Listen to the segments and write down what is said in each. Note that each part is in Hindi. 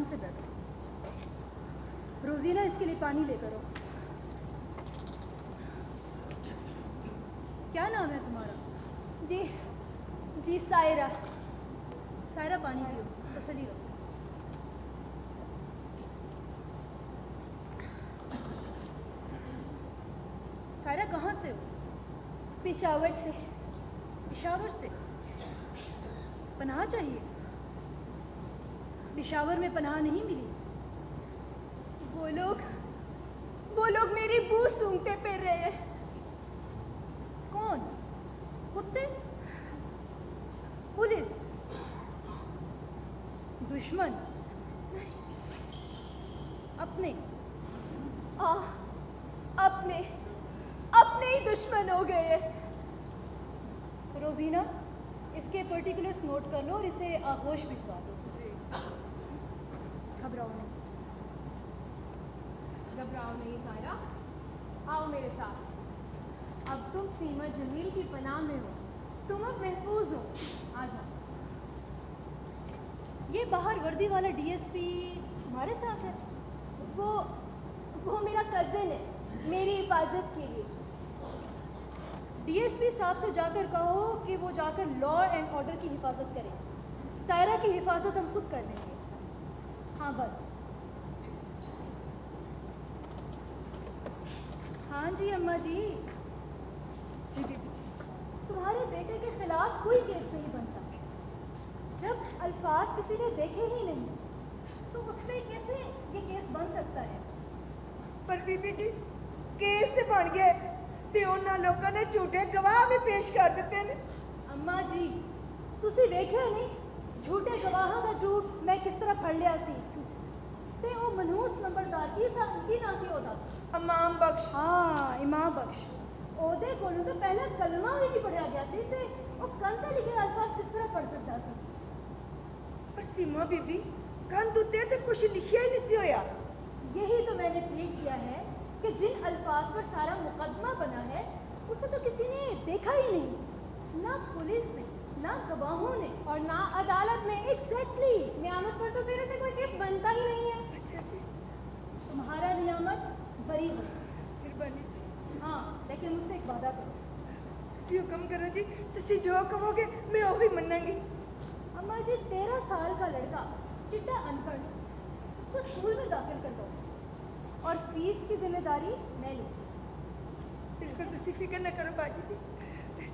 से बैठो। रोजीना, इसके लिए पानी लेकर आओ। क्या नाम है तुम्हारा? जी जी सायरा। सायरा, पानी पियो, तसल्ली रहो। सायरा, कहाँ से हो? पेशावर से। पेशावर से? पनाह चाहिए? पेशावर में पनाह नहीं मिली। वो लोग मेरी बू सूंघते फिर रहे हैं। कौन? कुत्ते? पुलिस? दुश्मन? अपने? अपने ही दुश्मन हो गए हैं। रोजीना, इसके पर्टिकुलर्स नोट कर लो और इसे आगोश भिजवा दो। घबराओ नहीं। घबराओ नहीं सायरा, आओ मेरे साथ। अब तुम सीमा जमील की पनाह में हो, तुम अब महफूज हो। आ जाओ। ये बाहर वर्दी वाला डीएसपी तुम्हारे साथ है? वो मेरा कजिन है, मेरी हिफाजत के लिए। डीएसपी साहब से जाकर कहो कि वो जाकर लॉ एंड ऑर्डर की हिफाजत करें। सायरा की हिफाजत हम खुद कर लेंगे। हाँ बस। हाँ जी अम्मा जी। जी बीबी जी। तुम्हारे बेटे के खिलाफ कोई केस नहीं बनता। जब अल्फाज किसी ने देखे ही नहीं तो उस पर कैसे ये केस बन सकता है? पर बीबी जी, केस तो बन गए ते उन्हां लोगों ने झूठे गवाह भी पेश कर दिते ने। अम्मा जी, तुसी वेख्या नहीं झूठे गवाहां दा झूठ मैं किस तरह फड़ लिया सी। ते ओ मनहूस नंबरदार की ना सी ओदा? इमाम बख्श। हाँ, इमाम बख्श। ओदे कोलों तो पहला कलमा भी नहीं पढ़िया गया सी ते ओ कंध ते लिखे अल्फाज किस तरह पढ़ सकता सी? पर सीमा बीबी, कंध उत्ते ते कुछ लिखिया ही नहीं सी होया। यही तो मैंने प्लीड किया है कि जिन अल्फाज पर सारा मुकदमा बना है उसे तो किसी ने देखा ही नहीं, ना पुलिस ने, ना गवाहों ने और ना अदालत ने। एग्जैक्टली। नियामत पर तो सिरे से कोई केस बनता ही नहीं है। अच्छा जी। तुम्हारा नियामत बरी हो। फिर बनी जी। हाँ, लेकिन मुझसे एक वादा करो। तुसी हुक्म करो जी, तुसी जो कहोगे मैं वही मनांगी। अम्मा जी, 13 साल का लड़का चिट्टा अनपढ़, उसको स्कूल में दाखिल कर दो और फीस की जिम्मेदारी मैं लूँगी। बिल्कुल तुसी फिक्र न करो बाजी जी।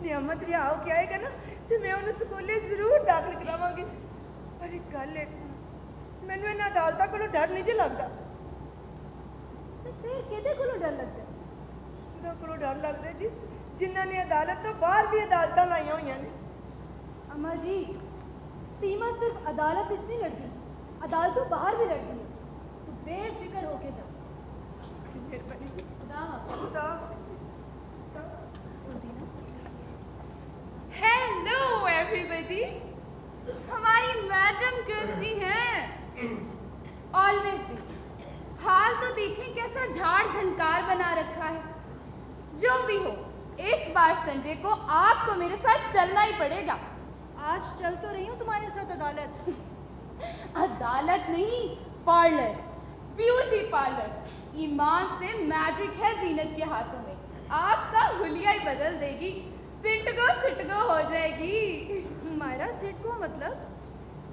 नियामत रिहा हो के आएगा ना तो मैं उन्हें स्कूले जरूर दाखिल करावांगी। पर एक गल है, मैनू इन्हां अदालतां कोलों डर नहीं जी लगदा। तो फिर किहदे कोलों डर लगदा? उन्हां कोलों डर लगदा जी जिन्हां ने अदालत तो बाहर भी अदालतां लाइयां होईयां ने। अम्मा जी, सीमा सिर्फ अदालत इच नहीं लड़ती, अदालतों बाहर भी लड़ती है। तो बेफिक्र होके जाओ। मेहरबानी जी। खुदा हाफ़िज़। खुदा। रोज़ीना। हेलो एवरीबॉडी, हमारी मैडम कैसी हैं? Always busy. हाल तो देखें कैसा झाड़ झंकार बना रखा है। जो भी हो, इस बार संडे को आपको मेरे साथ चलना ही पड़ेगा। आज चल तो रही हूँ तुम्हारे साथ अदालत। अदालत नहीं, पार्लर, ब्यूटी पार्लर। ईमान से मैजिक है जीनत के हाथों में, आपका हुलिया ही बदल देगी। सिटगो हो जाएगी। मायरा, सिटको मतलब?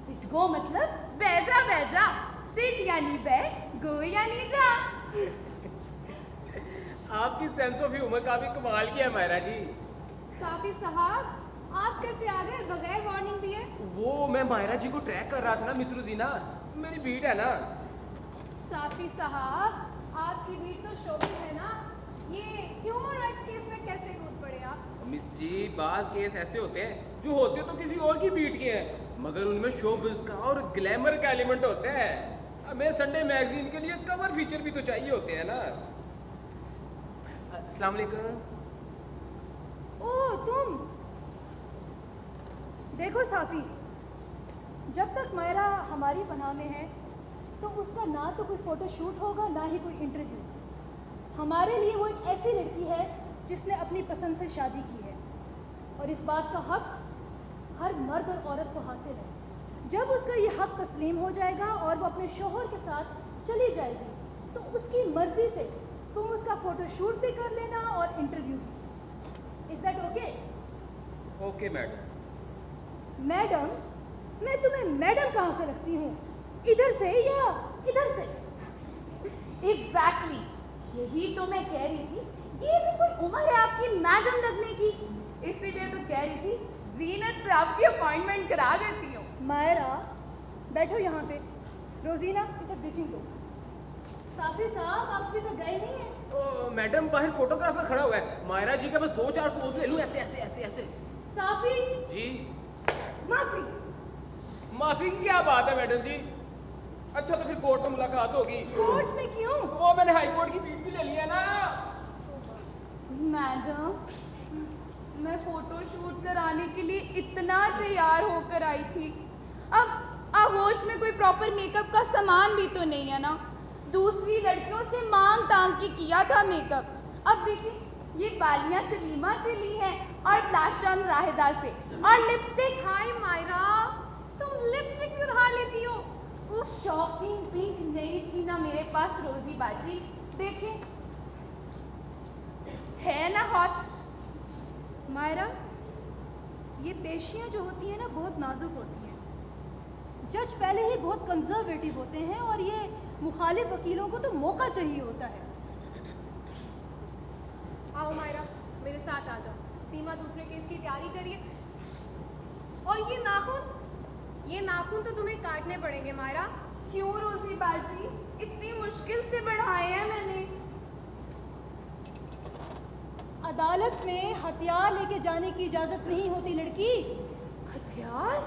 सिटगो मतलब बैजा। सिट यानी बै, गो यानी जा। आपकी सेंस ऑफ ह्यूमर का भी कमाल किया है मायरा जी। साफी साहब, आप कैसे आ गए बगैर वार्निंग दिए? वो मैं मायरा जी को ट्रैक कर रहा था ना मिस रोजीना, मेरी बीट है ना। साफी साहब, आपकी बीट तो शोबिस है ना, ये ह्यूमन राइट्स केस में कैसे कूद पड़े आप? मिस जी, बाज केस ऐसे होते हैं जो होते तो किसी और की बीट के हैं, मगर उनमें शोबिस का और ग्लैमर का एलिमेंट होता है। हमें संडे मैगजीन के लिए कवर फीचर भी तो चाहिए होते हैं ना। अस्सलाम वालेकुम। ओह, तुम? देखो साफ़ी, जब तक मायरा हमारी पनाह में है तो उसका ना तो कोई फ़ोटोशूट होगा ना ही कोई इंटरव्यू। हमारे लिए वो एक ऐसी लड़की है जिसने अपनी पसंद से शादी की है और इस बात का हक हर मर्द और औरत को हासिल है। जब उसका ये हक तस्लीम हो जाएगा और वो अपने शोहर के साथ चली जाएगी तो उसकी मर्जी से तुम उसका फोटोशूट भी कर लेना और इंटरव्यू भी। Is that okay? Okay madam. Madam? मैं तुम्हें मैडम कहाँ से लगती हूँ, इधर से या इधर से? एग्जैक्टली, यही तो मैं कह रही थी, ये भी कोई उम्र है आपकी मैडम लगने की? इसीलिए तो कह रही थी जीनत से आपकी अपॉइंटमेंट करा देती हूँ। मायरा बैठो यहाँ पे। रोजीना इसे ब्रीफिंग दो। साफी साहब आप भी तो गए नहीं हैं। मैडम बाहर फोटोग्राफर खड़ा हुआ है, मायरा जी का बस 2-4 पोज ले लूं ऐसे ऐसे ऐसे ऐसे। साफी जी माफी। माफी की क्या बात है मैडम जी? अच्छा तो फिर कोर्ट में मुलाकात होगी। कोर्ट में क्यों? वो मैंने हाई कोर्ट की बीट भी ले लिया ना। मैडम, मैं फोटो शूट कराने के लिए इतना तैयार होकर आई थी, अब आगोश में कोई प्रॉपर मेकअप का सामान भी तो नहीं है ना। दूसरी लड़कियों से मांग तांग के किया था मेकअप। अब देखिए, ये बालियां सलीमा से ली हैं और ब्लश ऑन जाहिदा से, और लिपस्टिक। हाय मायरा, तुम लिपस्टिक भी उड़ा लेती हो। वो शॉकिंग पिंक नहीं थी ना मेरे पास रोजी बाजी। देखिए, है ना हॉट। मायरा, ये पेशियां जो होती हैं ना बहुत नाजुक होती हैं। जज पहले ही बहुत कंजर्वेटिव होते हैं और ये मुखालिफ वकीलों को तो मौका चाहिए होता है। आओ मायरा, मेरे साथ आ जाओ। सीमा दूसरे केस की तैयारी करिए। और ये नाखून तो तुम्हें काटने पड़ेंगे मायरा। क्यों रोजी बाजी, इतनी मुश्किल से बढ़ाए हैं मैंने। अदालत में हथियार लेके जाने की इजाजत नहीं होती लड़की। हथियार?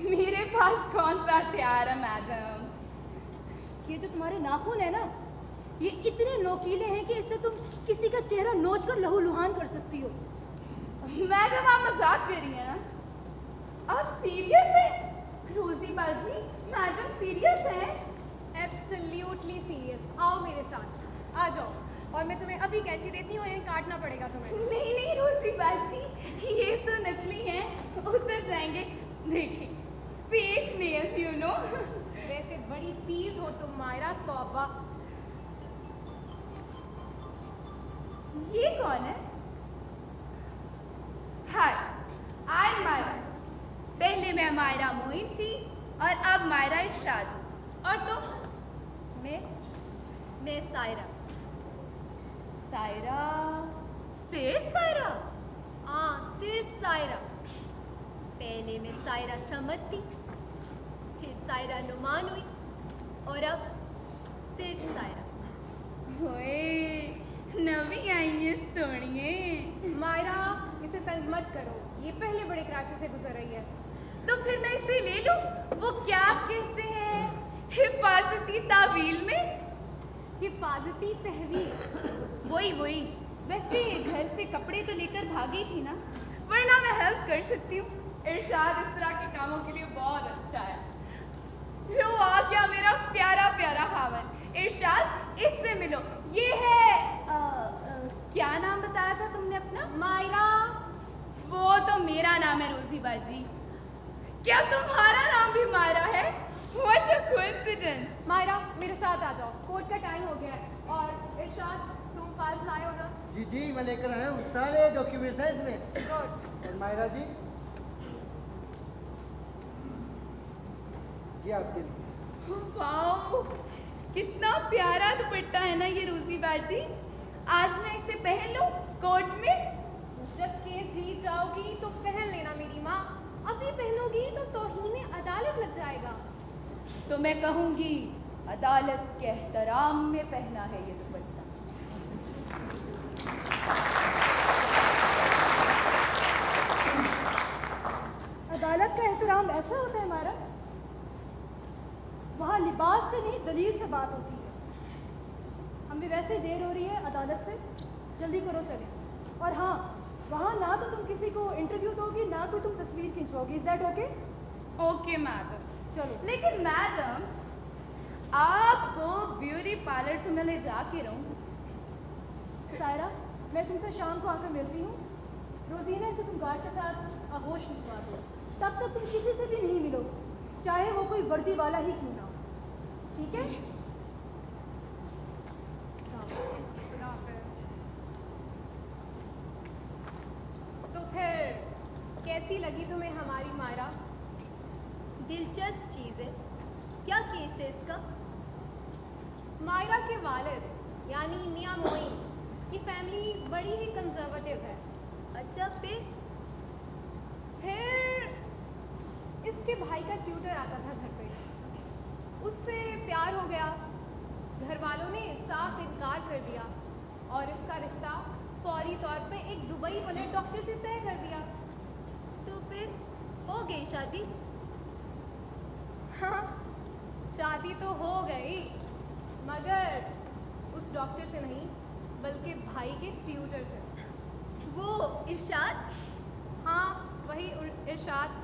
मेरे पास कौन सा हथियार है मैडम? ये जो तुम्हारे नाखून है ना, ये इतने नोकीले हैं कि इससे तुम किसी का चेहरा नोच कर लहूलुहान कर सकती हो। मैडम, आप मजाक कर रही हैं ना? आप सीरियस हैं? रोजी बाजी, मैडम सीरियस हैं? Absolutely serious. आओ मेरे साथ, आ जाओ। और मैं तुम्हें अभी कैंची देती हूँ, इन्हें काटना पड़ेगा तुम्हें। नहीं नहीं रोजी बाजी, ये तो नकली हैं, उतर जाएंगे। देखिए, फेक नेल्स यू नो। वैसे बड़ी चीज हो तुम मायरा, तौबा। ये कौन है? हाय, आई एम मायरा। पहले मैं मायरा मोइन थी और अब मायरा इरशाद। और तो मैं सायरा। सायरा? सिर्फ सायरा? हाँ, सिर्फ सायरा। पहले मैं सायरा समद थी, फिर सायरा नुमान हुई और अब सिर्फ सायरा। ओए, नवी आई है सोनिए। मायरा, इसे तंग मत करो, ये पहले बड़े क्राइसिस से गुजर रही है। तो फिर मैं इसे ले लूं? वो क्या कहते हैं हिफाजती तावील में? हिफाजती तहवील? वही। वैसे घर से कपड़े तो लेकर भागी थी ना, वरना मैं हेल्प कर सकती हूँ। इरशाद इस तरह के कामों के लिए बहुत अच्छा है। लो आ गया मेरा प्यारा प्यारा खावन। इरशाद, इससे मिलो। ये है क्या नाम बताया था तुमने अपना? मायरा। वो तो मेरा नाम है रोजी बाजी। क्या तुम्हारा नाम भी मायरा है? What a coincidence! मायरा, मेरे साथ आ जाओ, कोर्ट का टाइम हो गया है। और इरशाद, तुम फाइल्स लाए हो ना? जी मैं लेकर आया हूँ, सारे डॉक्यूमेंट्स हैं इसमें। गुड। और मायरा जी, ये आपके लिए। वाओ, कितना प्यारा दुपट्टा है ना ये रोजी बाजी। आज मैं इसे पहन लूं कोर्ट में? जब केस जीत जाओगी तो पहन लेना मेरी माँ। अभी पहनोगी तो तौहीन अदालत लग जाएगा। तो मैं कहूंगी, अदालत के एहतराम में पहना है ये दुपट्टा। अदालत का एहतराम ऐसा होता है हमारा? वहाँ लिबास से नहीं दलील से बात होती है। हमें वैसे ही देर हो रही है अदालत से, जल्दी करो चले। और हाँ, वहाँ ना तो तुम किसी को इंटरव्यू दोगी, ना कोई तुम तस्वीर खिंचवाओगी। Is that okay? Okay madam. चलो। लेकिन मैडम, आपको ब्यूटी पार्लर तो मैं ले जा के रहूँ। सायरा, मैं तुमसे शाम को आकर मिलती हूँ। रोजीना से तुम गार्ड के साथ आगोश भिजवा दो, तब तक तुम किसी से भी नहीं मिलो। चाहे वो कोई वर्दी वाला ही क्यों ना हो। ठीक है? खुदा हाफिज़। तो फिर कैसी लगी तुम्हें हमारी मायरा? दिलचस्प चीज़ है। क्या केस है इसका? मायरा के वालिद यानी मियां मोइन की फैमिली बड़ी ही कंजर्वेटिव है। अच्छा, फिर इसके भाई का ट्यूटर आता था घर पे, उससे प्यार हो गया। घर वालों ने साफ इनकार कर दिया और इसका रिश्ता फौरी तौर पे एक दुबई वाले डॉक्टर से तय कर दिया। तो फिर हो गई शादी? हाँ, शादी तो हो गई, मगर उस डॉक्टर से नहीं बल्कि भाई के ट्यूटर से। वो इरशाद? हाँ, वही इरशाद।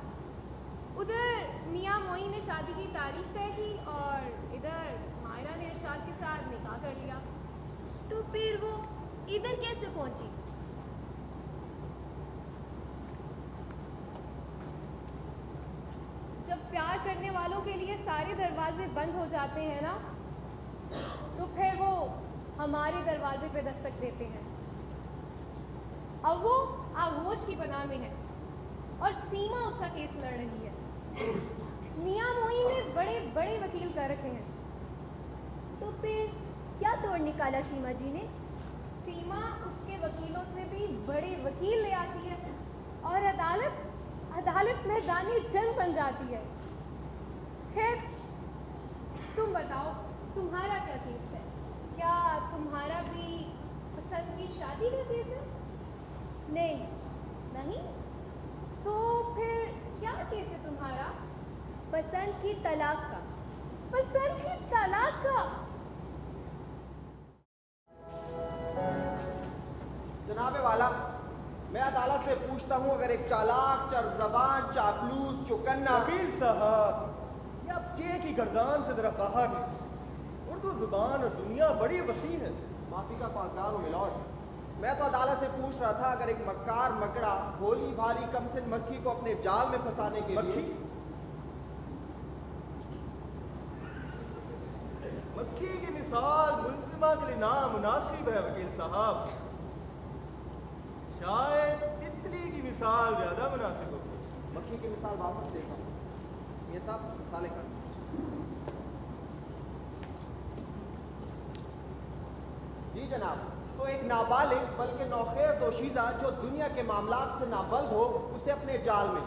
उधर मियां मोइन ने शादी की तारीख तय की और इधर मायरा ने इरशाद के साथ निकाह कर लिया। तो फिर वो इधर कैसे पहुंची? जब प्यार करने वालों के लिए सारे दरवाजे बंद हो जाते हैं ना, तो फिर वो हमारे दरवाजे पे दस्तक देते हैं। अब वो आगोश की पनाह में है और सीमा उसका केस लड़ रही है। मियां मोइन ने बड़े बड़े वकील कर रखे हैं। तो फिर क्या तोड़ निकाला सीमा जी ने? सीमा उसके वकीलों से भी बड़े वकील ले आती है और अदालत मैदानी जंग बन जाती है। खैर, तुम बताओ, तुम्हारा क्या केस है? क्या तुम्हारा भी पसंद की शादी का केस है? नहीं। तो फिर क्या केस है तुम्हारा? पसंद की तलाक का। पसंद की तलाक का? जनाबे वाला, मैं अदालत से पूछता हूँ, अगर एक चालाक, चरज़बान, चापलूस, चौकन्ना वकील साहब, ये आप चे की गर्दान से जरा बाहर निकलिए। उर्दू जुबान और दुनिया बड़ी वसी है। माफी का पासदार हूँ मिलॉर्ड। मैं तो अदालत से पूछ रहा था, अगर एक मक्कार मकड़ा भोली भाली कमसिन मक्खी को अपने जाल में फंसाने के लिए मक्खी की मिसाल मुल्जिमा के लिए नामुनासिब है वकील साहब। शायद तितली की मिसाल ज्यादा मुनासिब होगी। मक्खी की मिसाल वापस लेता हूँ। ये सब मिसालें कर। जी जनाब, तो एक नाबालिग बल्कि नौखेर दोशीज़ा जो दुनिया के मामलात से नाबल्द हो, उसे अपने जाल में,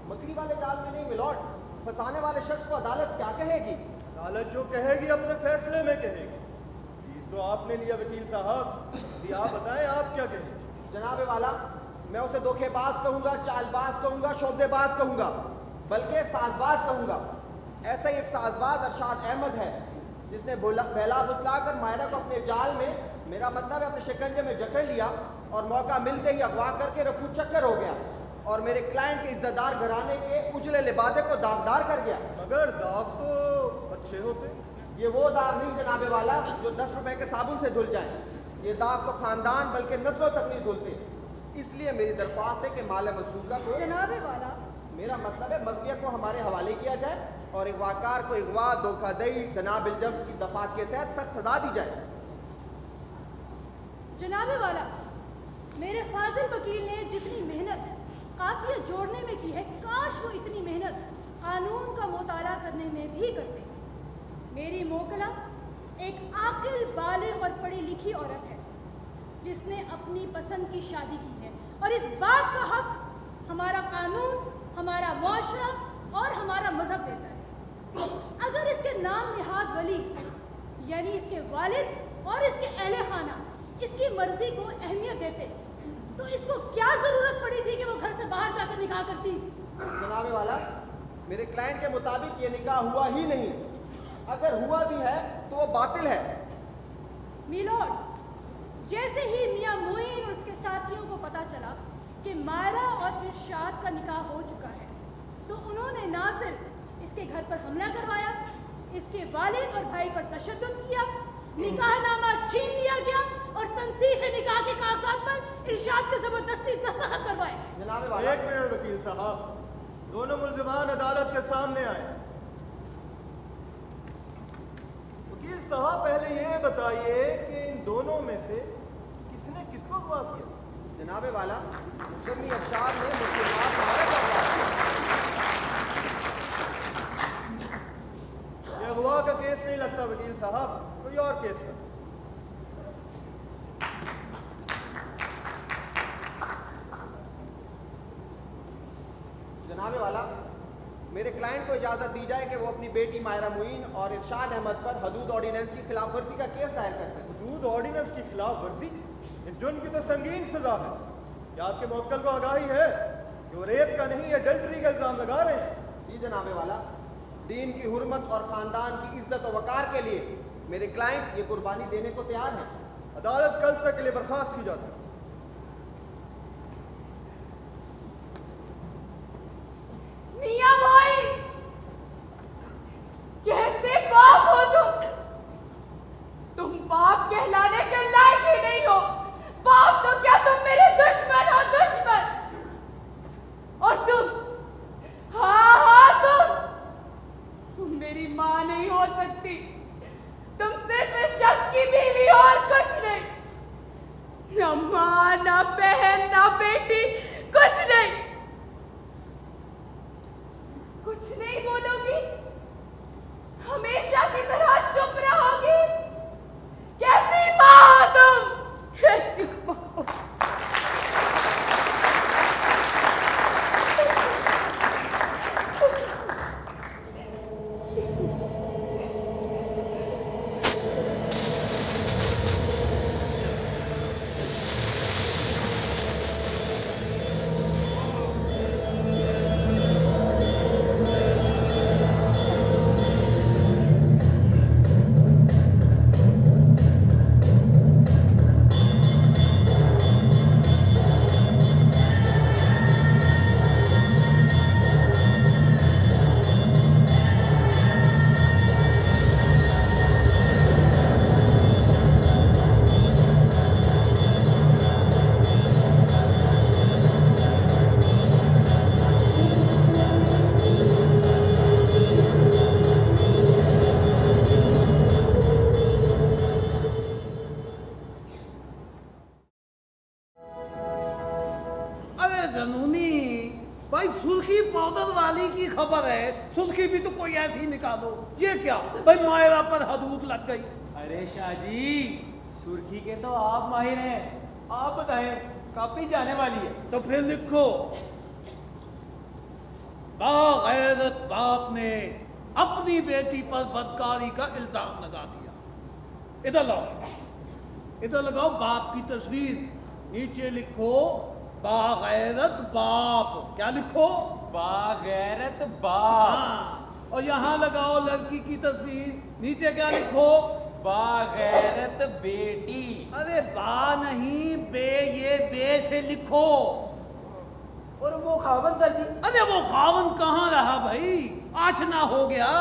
मकड़ी वाले जाल में नहीं मिलॉर्ड, फंसाने वाले शख्स को अदालत क्या कहेगी? अदालत जो कहेगी अपने फैसले में कहेगी। फीस तो आपने लिया वकील साहब, अभी आप बताएं आप क्या कहेंगे? जनाबे वाला, मैं उसे धोखेबाज कहूँगा, चालबाज कहूँगा, शोबदेबाज कहूँगा, बल्कि साजबाज कहूँगा। ऐसा ही एक साजबाज अरशाद अहमद है, जिसने बहला फुसला कर मायरा को अपने जाल में, मेरा मतलब है अपने शिकंजे में जकड़ लिया और मौका मिलते ही अगवा करके रफू चक्कर हो गया और मेरे क्लाइंट के इज्जतदार घराने के उजले लिबादे को दागदार कर गया। मगर दाग तो अच्छे होते। ये वो दाग नहीं जनाबे वाला जो 10 रुपए के साबुन से धुल जाए। ये दाग तो खानदान बल्कि नस्लों तक नहीं धुलते। इसलिए मेरी दरख्वास्त है कि माल मसूदा को, जनाबे वाला, मेरा मतलब है मर्जिया को हमारे हवाले किया जाए और अगवाकार को अगवा, धोखाधड़ी, जनाब इल्जम की दफात के तहत सख्त सजा दी जाए। जनाबे वाला, मेरे फाजिल वकील ने जितनी मेहनत काफिया जोड़ने में की है, काश वो इतनी मेहनत कानून का मुताला करने में भी करते। मेरी मोकला एक आकिल, बालिग और पढ़ी लिखी औरत है जिसने अपनी पसंद की शादी की है और इस बात का हक हमारा कानून, हमारा मुआशरा और हमारा मजहब देता है। अगर इसके नाम निहाद वली यानी इसके वालिद और इसके अहले खाना इसकी मर्जी को अहमियत देते तो इसको क्या जरूरत पड़ी थी कि वो घर से बाहर जाकर निकाह करती? जनाबे वाला, मेरे क्लाइंट के मुताबिक ये निकाह हुआ ही नहीं। अगर हुआ भी है तो वो बातिल है। मिलॉर्ड, जैसे ही मियां मोइन और उसके साथियों को पता चला कि मायरा और इरशाद का निकाह हो चुका है, तो उन्होंने ना सिर्फ इसके घर पर हमला करवाया, इसके वालिद और भाई पर तशद्दुद किया, निकाहनामा छीन लिया गया और तंसीख निकाह के कागजात पर इरशाद के जबरदस्ती दस्तखत करवाए। जनाबे वाला, एक मिनट वकील साहब, दोनों मुल्जिमान अदालत के सामने आए। वकील साहब पहले ये बताइए कि इन दोनों में से किसने किसको अगवा किया? जनाबे वाला, मुसम्मी अफसार ने मुझसे बात मारा था। ये अगवा का केस नहीं लगता वकील साहब, कोई और केस है। जनाबे वाला, मेरे क्लाइंट को इजाजत दी जाए कि वो अपनी बेटी मायरा मुइन और इरशाद अहमद पर हदूद ऑर्डिनेंस की खिलाफ वर्जी का केस दायर कर सके। हदूद ऑर्डिनेंस की खिलाफ वर्जी? इस जुर्म की तो संगीन सजा है। क्या आपके मुवक्किल को आगाही है कि वो रेप का नहीं एडल्ट्री का इल्जाम लगा रहे हैं? जी जनाबे वाला, दीन की हुर्मत और खानदान की इज्जत और वकार के लिए मेरे क्लाइंट ये कुर्बानी देने को तैयार है। अदालत कल तक के लिए बर्खास्त की जाती है। मियां मोइन, कैसे बाप हो तुम बाप कहलाने के लायक ही नहीं हो। बाप तो क्या, तुम मेरे दुश्मन हो, दुश्मन। और तुम, हाँ तुम मेरी मां नहीं हो सकती। तुम सिर्फ इस शख्स की बीवी हो और कुछ नहीं। ना मां, ना बहन, ना बेटी, कुछ नहीं। कुछ नहीं बोलोगी? हमेशा की तरह चुप रहोगी? कैसी मां हो तुम? कैसी मां हो? सुर्खी भी तो कोई ऐसी निकालो। ये क्या भाई, मायरा पर हदूद लग गई। अरे शाहजी, सुर्खी के तो आप माहिर हैं, आप बताएं कापी जाने वाली है। तो फिर लिखो, बागैरत बाप ने अपनी बेटी पर बदकारी का इल्जाम लगा दिया। इधर लाओ, इधर लगाओ बाप की तस्वीर, नीचे लिखो बागैरत बाप। क्या लिखो? बागैरत बाप। हाँ। और यहाँ लगाओ लड़की की तस्वीर, नीचे क्या लिखो? बागैरत बेटी। अरे बा नहीं बे, ये बे से लिखो। और वो खावन सर जी? अरे वो खावन कहाँ रहा भाई, आशना हो गया।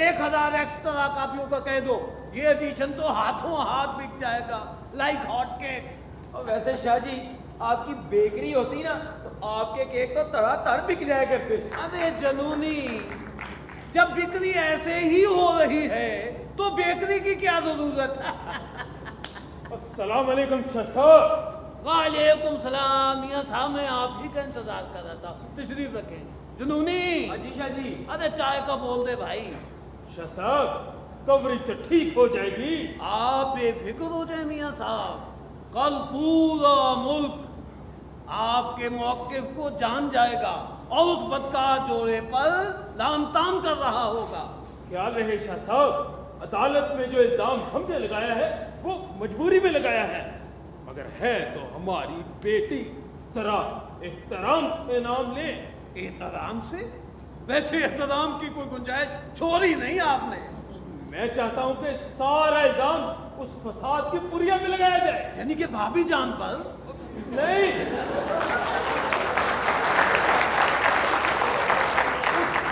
1000 एक्स्ट्रा कापियों का कह दो, ये एडिशन तो हाथों हाथ बिक जाएगा लाइक हॉट केक। और वैसे शाह जी, आपकी बेकरी होती ना तो आपके केक तो तड़ातड़ बिक जाया करते। अरे जनूनी, जब बिक्री ऐसे ही हो रही है तो बेकरी की क्या जरूरत है? अस्सलाम वालेकुम शाह। वालेकुम सलाम। मियां साहब, मैं आप ही का इंतजार कर रहा था, तशरीफ रखें। जुनूनी। जी शाह जी। अरे चाय का बोल दे भाई। शाह साहब, कवरेज तो ठीक हो जाएगी। आप बेफिक्र हो जाए मियां साहब, कल पूरा मुल्क आपके मौक़िफ़ को जान जाएगा और उस बदकार जोड़े पर लाम ताम कर रहा होगा। ख्याल रहे शाह साहब, अदालत में जो इल्जाम हमने लगाया है वो मजबूरी में लगाया है, मगर है तो हमारी बेटी। जरा एहतराम से नाम ले। एहतराम से? वैसे एहतराम की कोई गुंजाइश छोड़ी नहीं आपने। मैं चाहता हूं कि सारा इल्जाम उस फसाद की पुरिया में लगाया जाए। यानी कि भाभी जान पर? नहीं,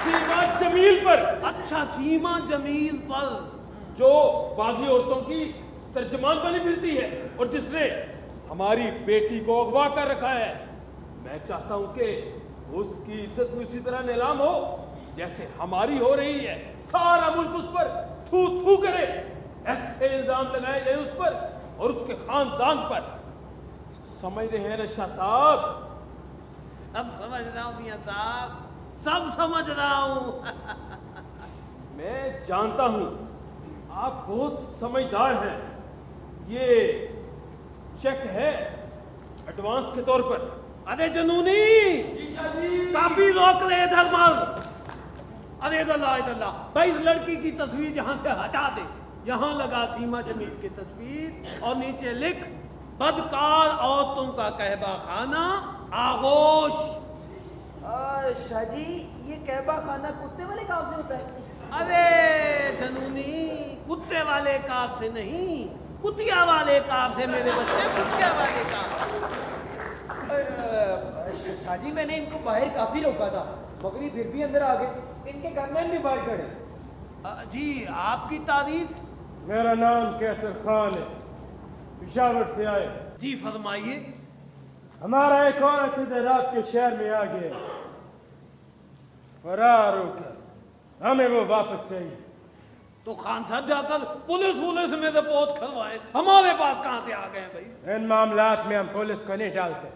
सीमा जमील पर। अच्छा, सीमा जमील पर, जो बागी औरतों की तर्जमान बनी फिरती है और जिसने हमारी बेटी को अगवा कर रखा है। मैं चाहता हूं कि उसकी इज्जत उसी तरह नीलाम हो जैसे हमारी हो रही है। सारा मुल्क उस पर थू थू करे, ऐसे इल्जाम लगाए गए उस पर और उसके खानदान पर। समझ रहे हैं ना शाह साहब? सब समझ रहा हूँ मियाँ साहब, सब समझ रहा हूँ। मैं जानता हूं आप बहुत समझदार हैं। ये चेक है एडवांस के तौर पर। अरे जनूनी, काफी रोक ले इधर मत। अरे इधर ला भाई, इस लड़की की तस्वीर यहाँ से हटा दे। यहाँ लगा सीमा जमील की तस्वीर और नीचे लिख बदकार औरतों का कहबा खाना आगोश। शाह जी, ये कहबा खाना कुत्ते वाले काम से होता है? अरे जनूनी, कुत्ते वाले कार से नहीं, कुतिया वाले कार से मेरे बच्चे, कुतिया वाले कार। शाह जी, मैंने इनको बाहर काफी रोका था, मगर ये फिर भी अंदर आ गए। इनके गनमैन भी बाहर खड़े। जी, आपकी तारीफ? मेरा नाम कैसर खान है, पेशावर से आए। जी फरमाइए। हमारा एक औरत इधर रात के शहर में आ गया, फरार होकर, हमें वो वापस चाहिए। तो खान साहब जाकर पुलिस में रिपोर्ट करवाए, हमारे पास कहां से आ गए भाई? इन मामलात में हम पुलिस को नहीं डालते,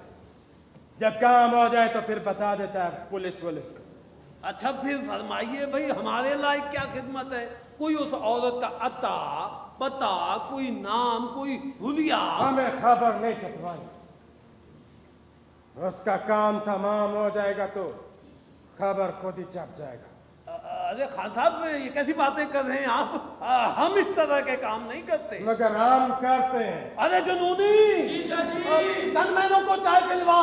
जब काम हो जाए तो फिर बता देता है पुलिस को। अच्छा फिर फरमाइए भाई, हमारे लायक क्या खिदमत है? कोई उस औरत का अता पता, कोई नाम, कोई हुलिया? हमें खबर नहीं छपवाई, उसका काम तमाम हो जाएगा तो खबर खुद ही छप जाएगा। अरे खान साहब, ये कैसी बातें कर रहे हैं आप? हम इस तरह के काम नहीं करते। मगर हम करते हैं। अरे जनूनी, गनमैनों को चाय पिलवा।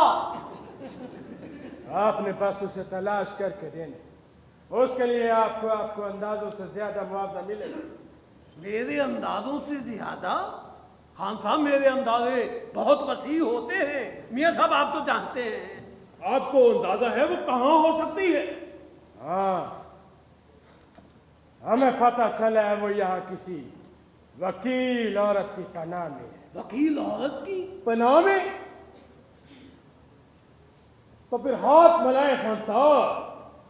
आपने बस उसे तलाश करके देने, उसके लिए आपको अंदाजों से ज्यादा मुआवजा मिलेगा। मेरे अंदाजों से ज्यादा? खान साहब, मेरे अंदाजे बहुत वसी होते हैं। मियाँ साहब, आप तो जानते हैं। आपको अंदाजा है वो कहाँ हो सकती है? हाँ, हमें पता चला है वो यहाँ किसी वकील औरत की पनाह में है। वकील औरत की पनाह में? तो फिर हाथ मिलाए खान साहब।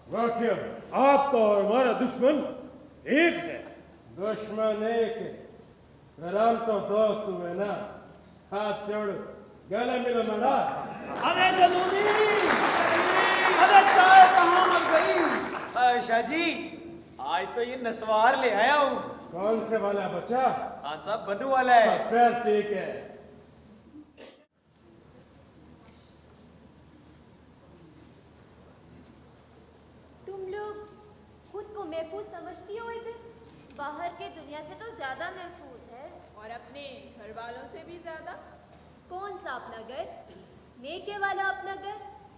वो क्यों? आपका और हमारा दुश्मन एक है। दुश्मन एक है, फिर हम तो दोस्त हुए ना। हाथ जोड़ो, गले मिलो मरा। अरे जनूनी, अरे चाय कहाँ मर गई? शाह जी, आज तो ये नसवार ले आया हूँ। कौन से वाला बच्चा? खान साहब, बनू वाला है। फिर ठीक है। तुम लोग खुद को महफूज समझती हो इधर? बाहर की दुनिया से तो ज्यादा महफूज है, और अपने घर वालों से भी ज्यादा। कौन सा अपना घर? मेके वाला अपना घर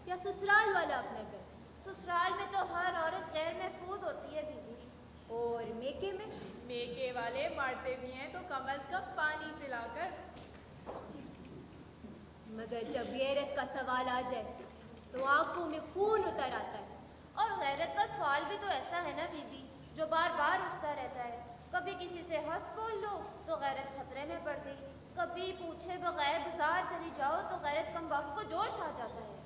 या ससुराल वाला अपना घर? ससुराल में तो हर औरत गैर महफूज होती है बीवी। और मेके में? मेके वाले मारते भी हैं तो कम से कम पानी पिलाकर। मगर जब गैरत का सवाल आ जाए तो आंखों में खून उतर आता है। और गैरत का सवाल भी तो ऐसा है ना बीबी, जो बार बार उठता रहता है। कभी किसी से हंस बोल लो तो गैरत खतरे में पड़ गई, कभी पूछे बगैर बाजार चली जाओ तो गैरत कमबख्त को जोश आ जाता है।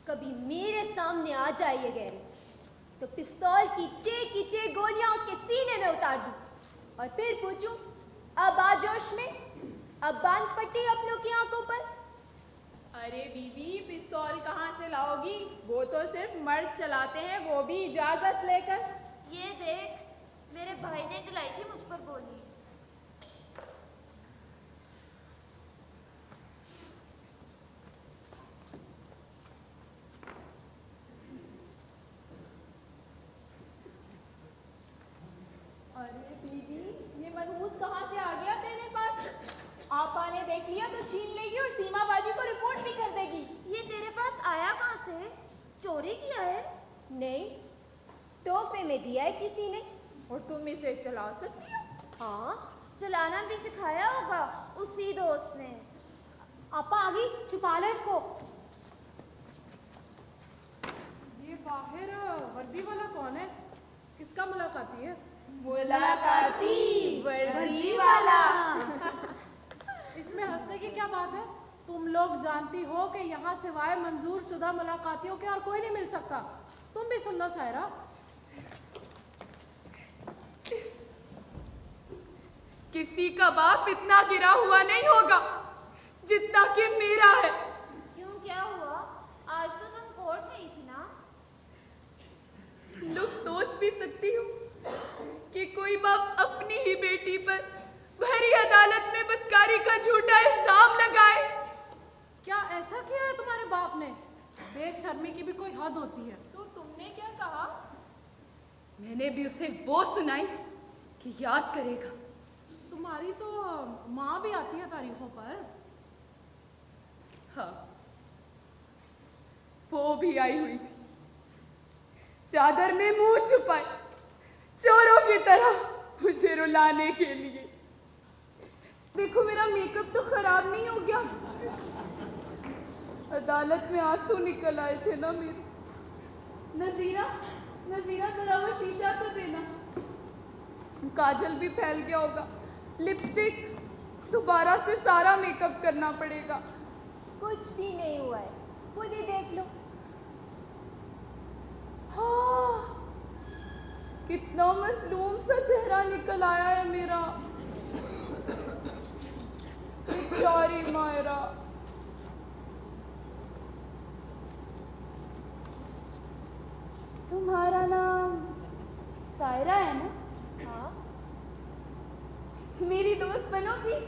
कभी मेरे सामने आ जाए ये गैरत तो पिस्तौल की चे गोलियां उसके सीने में उतार दूं और फिर पूछूं, अब आ जोश में? अब बांध पट्टी अपनों की आंखों पर? अरे बीबी, पिस्तौल कहाँ से लाओगी? वो तो सिर्फ मर्द चलाते हैं, वो भी इजाजत लेकर। ये देख, मेरे भाई ने चलाई थी मुझ पर गोली। अरे बीबी, ये मनहूस कहाँ से आ गया तेरे पास? आपा ने देख लिया तो छीन लेगी और सीमा बाजी को रिपोर्ट भी कर देगी। ये तेरे पास आया कहाँ से? चोरी किया है? नहीं, तोहफे में दिया है किसी ने। और तुम इसे चला सकती हो? हाँ, चलाना भी सिखाया होगा उसी दोस्त ने। आपा आ गई, छुपा लो इसको। ये बाहर वर्दी वाला कौन है? किसका मुलाकाती है? मुलाकाती वर्दी वाला। इसमें हंसने की क्या बात है? तुम लोग जानती हो कि यहाँ सिवाय मंजूर शुदा मुलाकातियों के और कोई नहीं मिल सकता। तुम भी सुन लो सायरा। किसी का बाप इतना गिरा हुआ नहीं होगा जितना कि मेरा है। क्यों, क्या हुआ? आज तो तुम कोर्ट गई थी ना? लोग सोच भी सकती हूँ कि कोई बाप अपनी ही बेटी पर भरी अदालत में बदकारी का झूठा इल्जाम लगाए। क्या ऐसा किया है तुम्हारे बाप ने? बेशर्मी की भी कोई हद होती है। तो तुमने क्या कहा? मैंने भी उसे वो सुनाई कि याद करेगा। तुम्हारी तो माँ भी आती है तारीखों पर। हाँ, वो भी आई हुई थी, चादर में मुंह छुपाए चोरों की तरह मुझे रुलाने के लिए। देखो मेरा मेकअप तो खराब नहीं हो गया। अदालत में आंसू निकल आए थे ना मेरे। नजीरा, नजीरा जरा वो शीशा तो देना। काजल भी फैल गया होगा, लिपस्टिक, दोबारा से सारा मेकअप करना पड़ेगा। कुछ भी नहीं हुआ है, खुद ही देख लो। हाँ, कितना मसलूम सा चेहरा निकल आया है मेरा। बेचारी मायरा। तुम्हारा नाम सायरा है ना? हाँ, मेरी दोस्त बनोगी?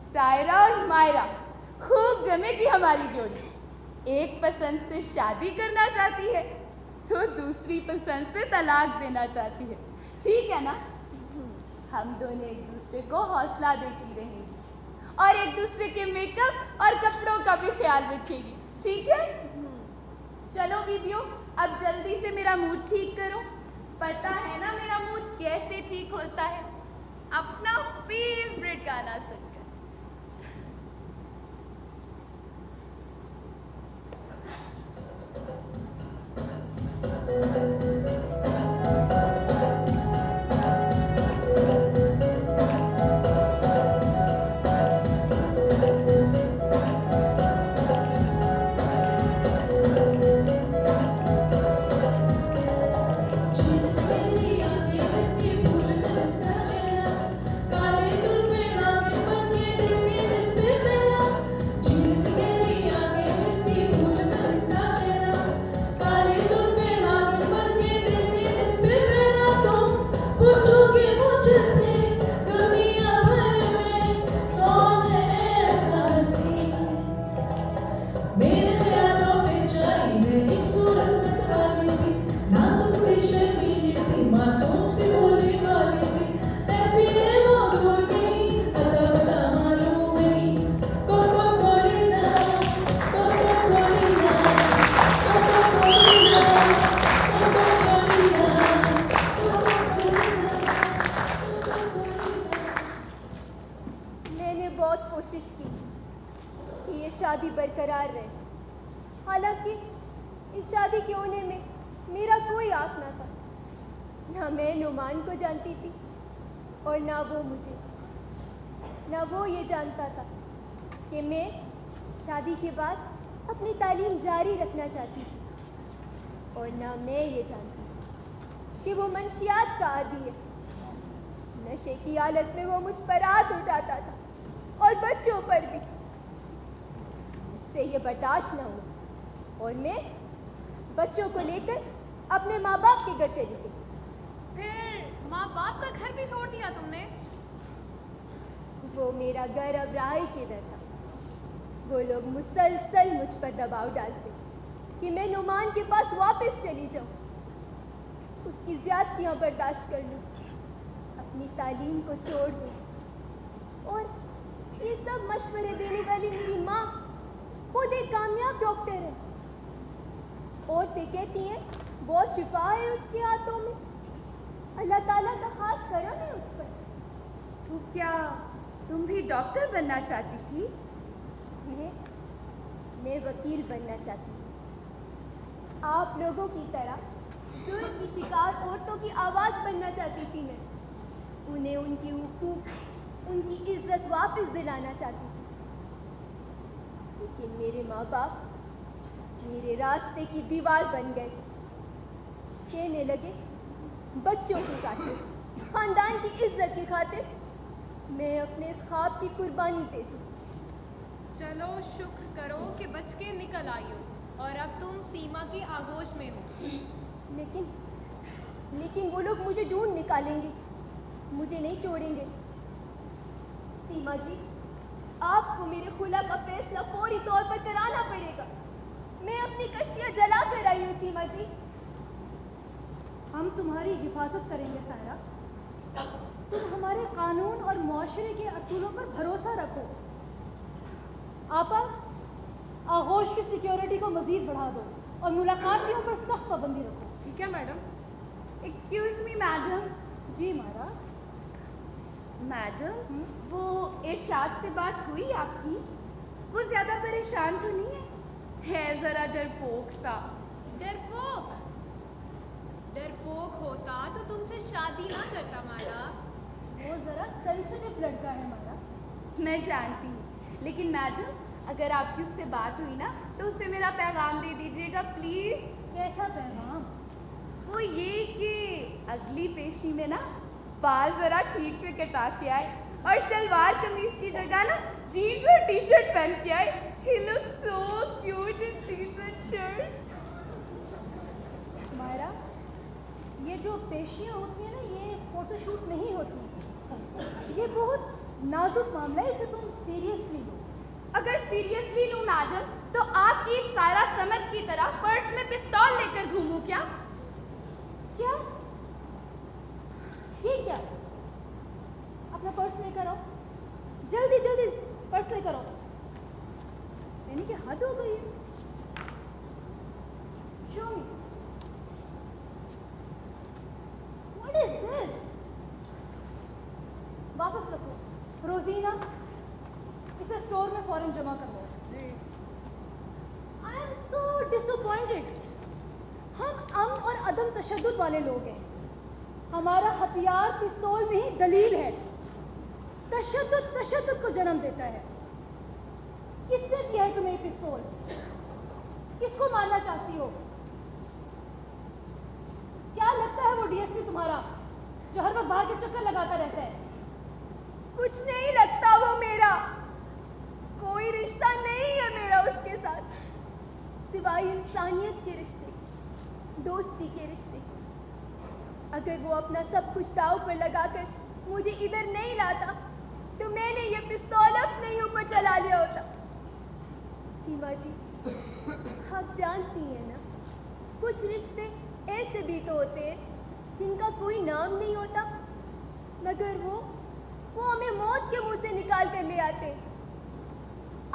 सायरा और मायरा खूब जमेगी हमारी जोड़ी। एक पसंद से शादी करना चाहती है तो दूसरी पसंद से तलाक देना चाहती है। ठीक है ना? हम दोनों एक दूसरे को हौसला देती रहेंगी और एक दूसरे के मेकअप और कपड़ों का भी ख्याल रखेगी। ठीक है? चलो बीबियों, अब जल्दी से मेरा मूड ठीक करो। पता है ना मेरा मूड कैसे ठीक होता है? अपना फेवरेट गाना सुनकर। शादी बरकरार रहे। हालांकि इस शादी के होने में मेरा कोई आँख ना था। ना मैं नुमान को जानती थी और ना वो मुझे। ना वो ये जानता था कि मैं शादी के बाद अपनी तालीम जारी रखना चाहती थी और ना मैं ये जानती कि वो मंशियात का आदी है। नशे की हालत में वो मुझ पर हाथ उठाता था और बच्चों पर भी। से ये बर्दाश्त न हुआ और मैं बच्चों को लेकर अपने माँ बाप के घर चली गई। फिर माँ बाप का घर भी छोड़ दिया तुमने? वो मेरा घर अब राही के दर था। वो लोग मुसलसल मुझ पर दबाव डालते कि मैं नुमान के पास वापस चली जाऊं, उसकी ज्यादतियां बर्दाश्त कर लूं, अपनी तालीम को छोड़ दूं। और ये सब मशवरे देने वाली मेरी माँ खुद एक कामयाब डॉक्टर है। औरतें कहती हैं बहुत शिफा है उसके हाथों में, अल्लाह ताला का खास करम है उस पर। तो क्या तुम भी डॉक्टर बनना चाहती थी? मैं वकील बनना चाहती थी। आप लोगों की तरह जुल्म की शिकार औरतों की आवाज़ बनना चाहती थी मैं। उन्हें उनकी हुकूक, उनकी इज्जत वापस दिलाना चाहती थी। लेकिन मेरे माँ बाप मेरे रास्ते की दीवार बन गए। कहने लगे बच्चों की खातिर, खानदान की इज्जत की खातिर मैं अपने इस ख्वाब की कुर्बानी दे दूं। चलो शुक्र करो कि बच के निकल आई हो और अब तुम सीमा की आगोश में हो। लेकिन वो लोग मुझे ढूंढ निकालेंगे, मुझे नहीं छोड़ेंगे। सीमा जी, आपको मेरे खुला का फैसला फौरी तौर पर कराना पड़ेगा। मैं अपनी कश्तियां जला कर आई हूँ सीमा जी। हम तुम्हारी हिफाजत करेंगे सायरा। तुम हमारे कानून और मुआशरे के असूलों पर भरोसा रखो। आपा, आगोश की सिक्योरिटी को मजीद बढ़ा दो और मुलाकातियों पर सख्त पाबंदी रखो। ठीक है मैडम। Excuse me madam. जी मारा। मैडम, वो इरशाद से बात हुई आपकी? वो ज्यादा परेशान तो नहीं है जरा डरपोक सा। डरपोक? डरपोक होता तो तुमसे शादी ना करता मारा। वो जरा सेंसिटिव लड़का है मारा। मैं जानती हूँ, लेकिन मैडम अगर आपकी उससे बात हुई ना तो उससे मेरा पैगाम दे दीजिएगा प्लीज। कैसा पैगाम? वो ये कि अगली पेशी में ना बाल जरा ठीक से कटा के आए और शलवार कमीज की जगह ना जीन्स और टी शर्ट पहन के आए। He looks so cute in jeans and shirt. Myra, ये जो पेशियाँ होती हैं ना, ये फोटोशूट नहीं होती। ये बहुत नाजुक मामला है, इसे तुम सीरियसली लो। अगर सीरियसली लूँ मैडम तो आपकी सारा समर की तरह पर्स में पिस्तौल लेकर घूमूं क्या? क्या? ये क्या? अपना पर्स लेकर आओ, जल्दी जल्दी पर्स लेकर आओ। यानी कि हद हो गई है। Show me. What is this? वापस रखो। रोजीना, इसे स्टोर में फौरन जमा करवाओ। I am so disappointed. हम अमन और अदम तशद्दुद वाले लोग हैं। हमारा हथियार पिस्तौल नहीं, दलील है। तशद्दुद तशद्दुद को जन्म देता है। किसने दिया है तुम्हें पिस्तौल? किसको मारना चाहती हो? क्या लगता है वो डीएसपी तुम्हारा जो हर वक्त बाहर के चक्कर लगाता रहता है? कुछ नहीं लगता वो मेरा, कोई रिश्ता नहीं है मेरा उसके साथ, सिवाय इंसानियत के रिश्ते, दोस्ती के रिश्ते। अगर वो अपना सब कुछ दाव पर लगाकर मुझे इधर नहीं लाता तो मैंने ये पिस्तौल अपने ही ऊपर चला लिया होता। सीमा जी, आप जानती हैं ना, कुछ रिश्ते ऐसे भी तो होते हैं जिनका कोई नाम नहीं होता, मगर वो हमें मौत के मुंह से निकाल कर ले आते।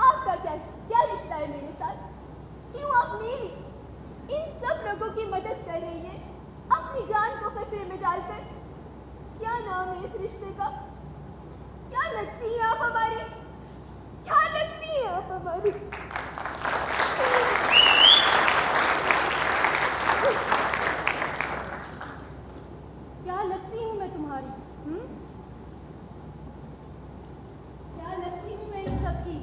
आपका क्या रिश्ता है मेरे साथ? क्यों आप मेरी इन सब लोगों की मदद कर रही है अपनी जान को खतरे में डालकर? क्या नाम है इस रिश्ते का? क्या लगती है आप हमारी? क्या लगती है आप हमारी? क्या लगती हूँ मैं तुम्हारी? क्या लगती हूँ मैं इन सब की?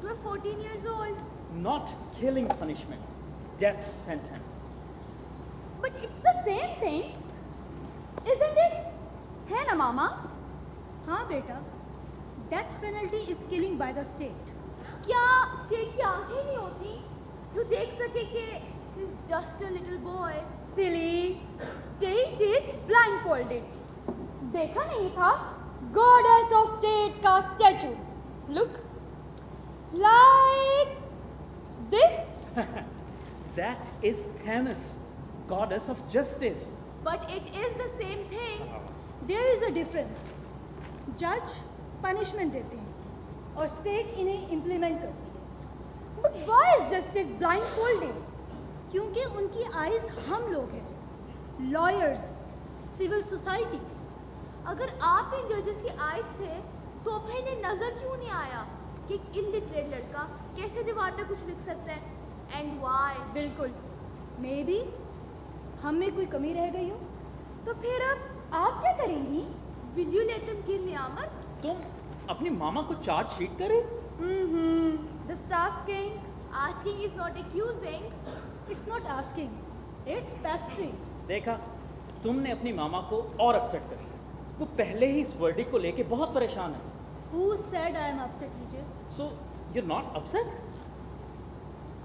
You are 14 years old. Not killing punishment, death sentence. But it's the same thing, isn't it? है ना मामा? हाँ बेटा, death penalty is killing by the state. क्या स्टेट की आंखें नहीं होती जो देख सके कि he's just a little boy? Silly, state is blindfolded. देखा नहीं था goddess of state का statue? Look, like this. That is Themis, goddess of justice. But it is the same thing. There is a difference. जज पनिशमेंट देते हैं और स्टेट इन्हें इम्प्लीमेंट करती है। But why is justice blindfolded? क्योंकि उनकी आइज हम लोग हैं, लॉयर्स, सिविल सोसाइटी। अगर आप इन जजेस की आइज थे तो फिर इन्हें नजर क्यों नहीं आया कि एक इलिटरेट लड़का कैसे दीवार पे कुछ लिख सकता है? And why? बिल्कुल, मे बी हम में कोई कमी रह गई हो। तो फिर अब आप क्या करेंगी? Will you let them kill नियामत? तुम अपनी मामा को चार्जशीट करे? Just asking. Asking is not accusing. It's not asking, it's pestering. देखा, तुमने अपनी मामा को और अपसेट कर दिया। वो पहले ही इस वर्डिक्ट को लेके बहुत परेशान है। Who said I am upset, teacher? So you're not upset?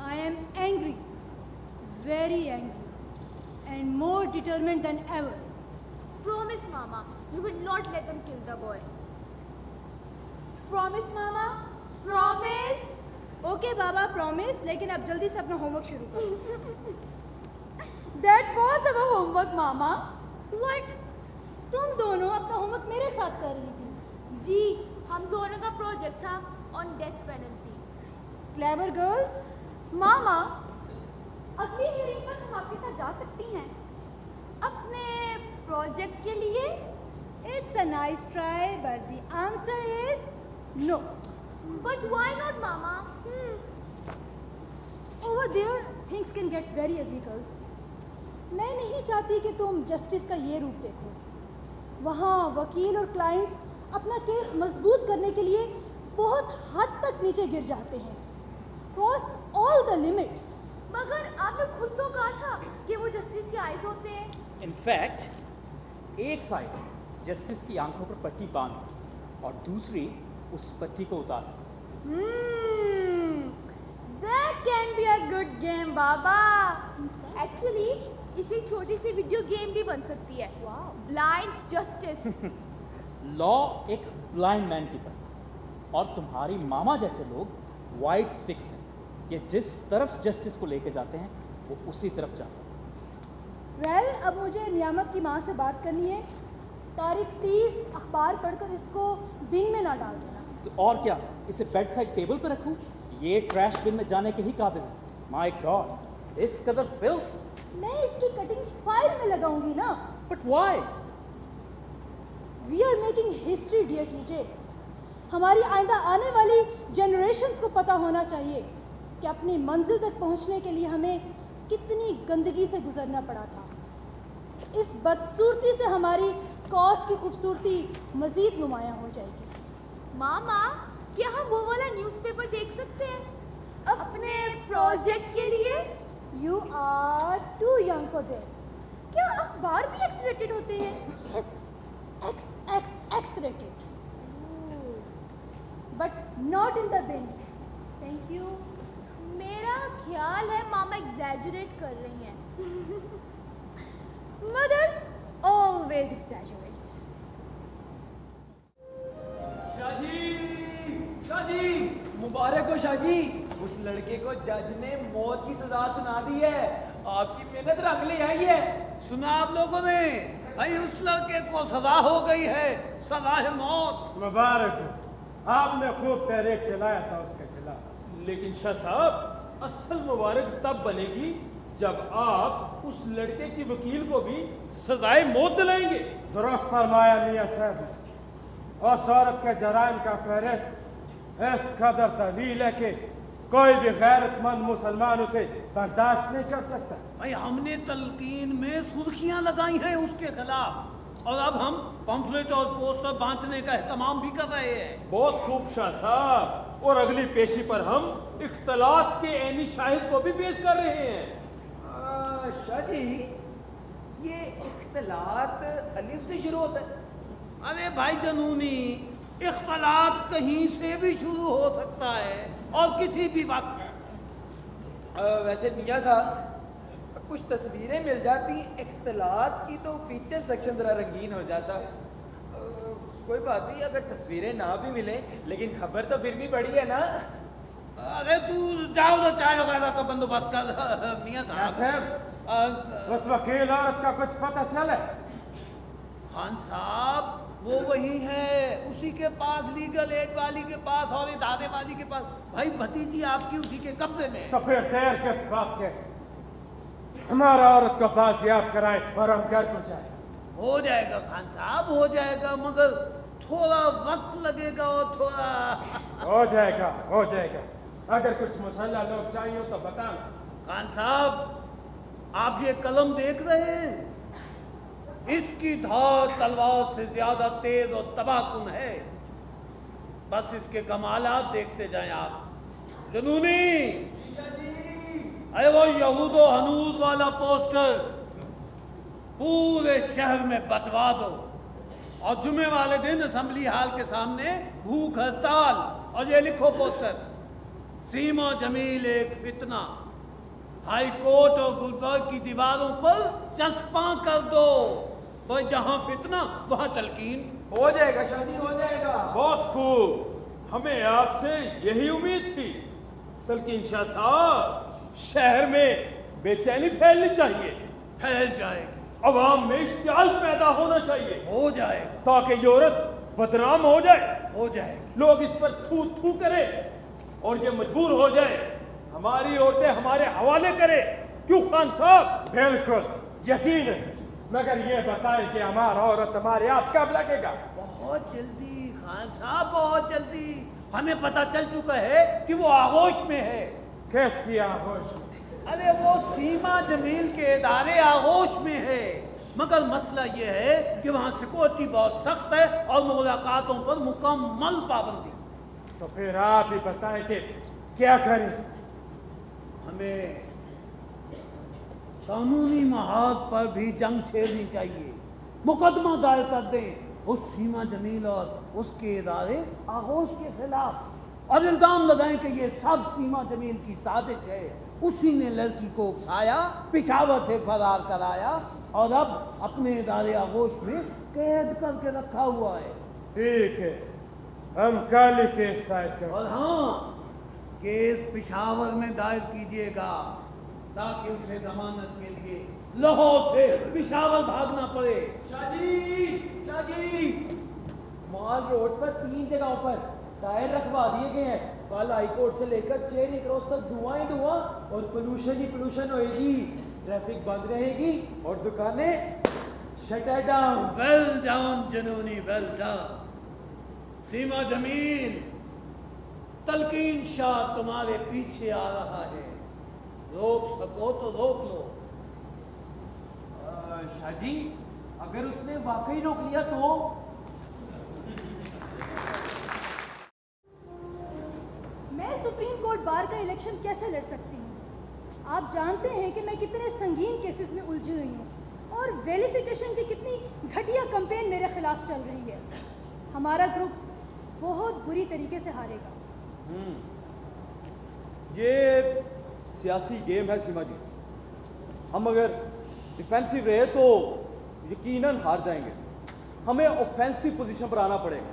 I am angry, very angry, and more determined than ever. Promise, Mama, you will not let them kill the boy. Promise, Mama. Promise. Okay बाबा, प्रॉमिस, लेकिन अब जल्दी से अपना होमवर्क शुरू करो। That was our homework, Mama. What? तुम दोनों अपना होमवर्क मेरे साथ कर रही थी? जी, हम दोनों का प्रोजेक्ट था on death penalty. Clever girls. Mama, अगली हियरिंग पर हम आपके साथ जा सकती हैं अपने प्रोजेक्ट के लिए? It's a nice try, but the answer is no. But why not, Mama? Over there, things can get very ugly, girls. मैं नहीं चाहती कि तुम जस्टिस का ये रूप देखो। वहाँ वकील और क्लाइंट्स अपना केस मजबूत करने के लिए बहुत हद तक नीचे गिर जाते हैं, क्रॉस ऑल द लिमिट्स। मगर आपने खुद तो कहा था कि वो जस्टिस के आइज होते हैं। इनफैक्ट, एक साइड जस्टिस की आंखों पर पट्टी बांध और दूसरी उस पट्टी को उतार। That can be a good game, Baba. Actually, इसी छोटी सी वीडियो गेम भी बन सकती है। Blind justice. लॉ एक ब्लाइंड मैन की तरह, और तुम्हारी मामा जैसे लोग वाइट स्टिक्स हैं। ये जिस तरफ जस्टिस को लेके जाते हैं वो उसी तरफ जाते हैं। वेल, अब मुझे नियामत की माँ से बात करनी है। तारीख 30 अखबार पढ़कर इसको बिन में ना डाल देना। तो और क्या, इसे बेड साइड टेबल पर रखूं? ये ट्रैश बिन में जाने के ही काबिल है। माय गॉड, इस कदर फिल्थ। मैं इसकी कटिंग फाइल में लगाऊंगी ना। But why? We are making history dear teacher. हमारी आइंदा आने वाली जनरेशन्स को पता होना चाहिए कि अपनी मंजिल तक पहुंचने के लिए हमें कितनी गंदगी से गुजरना पड़ा था। इस बदसूरती से हमारी कॉज की खूबसूरती मजीद नुमायां हो जाएगी। मामा, क्या हम वो वाला न्यूज़पेपर देख सकते हैं अपने प्रोजेक्ट के लिए? You are too young for this. क्या अखबार भी एक्स रेटेड होते हैं? Yes, X rated, but not in the bin. Thank you. मेरा ख्याल है मामा एग्जैजुरेट कर रही हैं। Mothers always exaggerate. शाजी, मुबारक हो शाजी। उस लड़के को जज ने मौत की सजा सुना दी है। आपकी मेहनत रंग ले आई है। सुना आप लोगों ने? भाई उस लड़के को सजा हो गई है, सजा है मौत। मुबारक हो, आपने खूब तहरीक चलाया था उसके खिलाफ। लेकिन शाह साहब, असल मुबारक तब बनेगी जब आप उस लड़के की वकील को भी सजाए मौत दिलाएंगे। दुरुस्त फरमाया मियां साहब। उस औरत के जराइम का फहरिस्त इस कदर तवील है कि कोई भी गैरतमंद मुसलमान उसे बर्दाश्त नहीं कर सकता। भाई हमने तलकीन में सुर्खियां लगाई हैं उसके खिलाफ, और अब हम पंफलेट और पोस्टर बांटने का एहतमाम भी कर रहे हैं। बहुत खूब शाह साहब। और अगली पेशी पर हम इख्तलात के ऐनी शाहिद को भी पेश कर रहे हैं। शाह जी, ये इख्तलात अलिफ से शुरू होता है? अरे भाई जनूनी, इख्तलात कहीं से भी शुरू हो सकता है और किसी भी वक्त। वैसे मियाँ साहब, कुछ तस्वीरें मिल जाती इख्तलात की तो फीचर सेक्शन ज़रा रंगीन हो जाता। कोई बात नहीं, अगर तस्वीरें ना भी मिले लेकिन खबर तो फिर भी बड़ी है ना। अरे तू जाओ तो चाय वगैरह का बंदोबस्त कर मियाँ साहब। उस वकील औरत का कुछ पता चला? खान साहब, वो वही है, उसी के पास लीगल एड वाली के पास और इदारे वाली के पास। भाई भतीजी आपकी उसी के कब्जे में। तो फिर देर किस बात के? हमारा औरत को बाजियाब कराए और हम घर को जाए। हो जाएगा खान साहब, हो जाएगा, मगर थोड़ा वक्त लगेगा और थोड़ा हो जाएगा, हो जाएगा। अगर कुछ मुसल्ला लोग चाहिए तो बताना। खान साहब, आप ये कलम देख रहे हैं, इसकी धार तलवार से ज्यादा तेज और तबाहकुन है। बस इसके कमालात देखते जाएं आप। जनूनी, अरे वो यहूदो हनूज वाला पोस्टर पूरे शहर में बंटवा दो और जुमे वाले दिन असेंबली हाल के सामने भूख हड़ताल, और ये लिखो पोस्टर, सीमा जमील एक फितना। हाई कोर्ट और गुलबर्ग की दीवारों पर चस्पा कर दो, भाई जहां फितना वहां तलकीन। हो जाएगा शाह जी, हो जाएगा। बहुत खूब, हमें आपसे यही उम्मीद थी। तलकीन शाह साहब, शहर में बेचैनी फैलनी चाहिए। फैल जाएगी। अवाम में इश्तियाल पैदा होना चाहिए। हो जाएगा। ताकि ये औरत बदनाम हो जाए। हो जाएगी। लोग इस पर थू थू करें और ये मजबूर हो जाए हमारी औरतें हमारे हवाले करे। क्यों खान साहब? बिल्कुल यकीन है, मगर ये बताएं कि हमारा औरत हमारे हाथ कब लगेगा? बहुत जल्दी खान साहब, बहुत जल्दी। हमें पता चल चुका है कि वो आगोश में है। किसकी आगोश? अरे वो सीमा जमील के इदारे आगोश में है, मगर मसला ये है कि वहाँ सिक्योरिटी बहुत सख्त है और मुलाकातों पर मुकम्मल पाबंदी। तो फिर आप ही बताएं कि क्या करें? हमें कानूनी महाज पर भी जंग छेड़नी चाहिए। मुकदमा दायर कर दें उस सीमा जमील और उसके इदारे आगोश के खिलाफ और इल्जाम लगाएं कि ये सब सीमा जमील की साजिश है। उसी ने लड़की को उकसाया, पिशावर से फरार कराया और अब अपने इदारे आगोश में कैद करके रखा हुआ है। ठीक है, हम कल ही केस दायर करें। और हाँ, केस पिशावर में दायर कीजिएगा ताकि उसे जमानत के लिए लाहौर से पिशावर भागना पड़े। शाह जी, मॉल रोड पर 3 जगहों पर टायर रखवा दिए गए हैं। कल हाईकोर्ट से लेकर चेरी क्रॉस तक धुआं ही धुआं और पोल्यूशन ही पोल्यूशन होएगी। ट्रैफिक बंद रहेगी और दुकानें shutter down. Well done Januni, well done. Seema Jamil, Talqeen Shah तुम्हारे पीछे आ रहा है, रोक सको तो रोक लो। शाह जी, अगर उसने वाकई रोक लिया तो? मैं सुप्रीम कोर्ट बार का इलेक्शन कैसे लड़ सकती हूँ? आप जानते हैं कि मैं कितने संगीन केसेस में उलझी हुई हूँ और वेरिफिकेशन की कितनी घटिया कैंपेन मेरे खिलाफ चल रही है। हमारा ग्रुप बहुत बुरी तरीके से हारेगा। ये सियासी गेम है सीमा जी। हम अगर डिफेंसिव रहे तो यकीनन हार जाएंगे। हमें ऑफेंसिव पोजीशन पर आना पड़ेगा।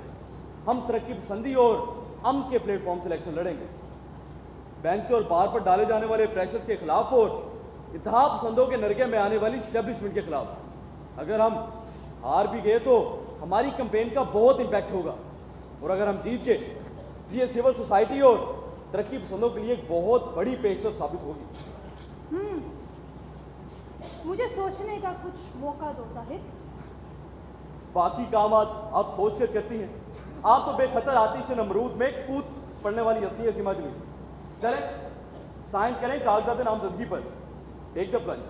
हम तरक्की पसंदी और अमन के प्लेटफॉर्म से इलेक्शन लड़ेंगे। बेंच और बार पर डाले जाने वाले प्रेशर्स के खिलाफ और इत्तेहाद पसंदों के नरगे में आने वाली इस्टेब्लिशमेंट के खिलाफ। अगर हम हार भी गए तो हमारी कैंपेन का बहुत इम्पैक्ट होगा और अगर हम जीत गए तो ये सिविल सोसाइटी और तरक्की पसंदों के लिए एक बहुत बड़ी पेशकश साबित होगी। मुझे सोचने का कुछ मौका दो जाहिद। बाकी काम आप सोच कर करती हैं। आप तो बेखतर आतिश नमरूद में कूद पड़ने वाली हस्ती है सीमा जमील। चलें साइन करें कागजात नामजदगी पर। Take the plunge.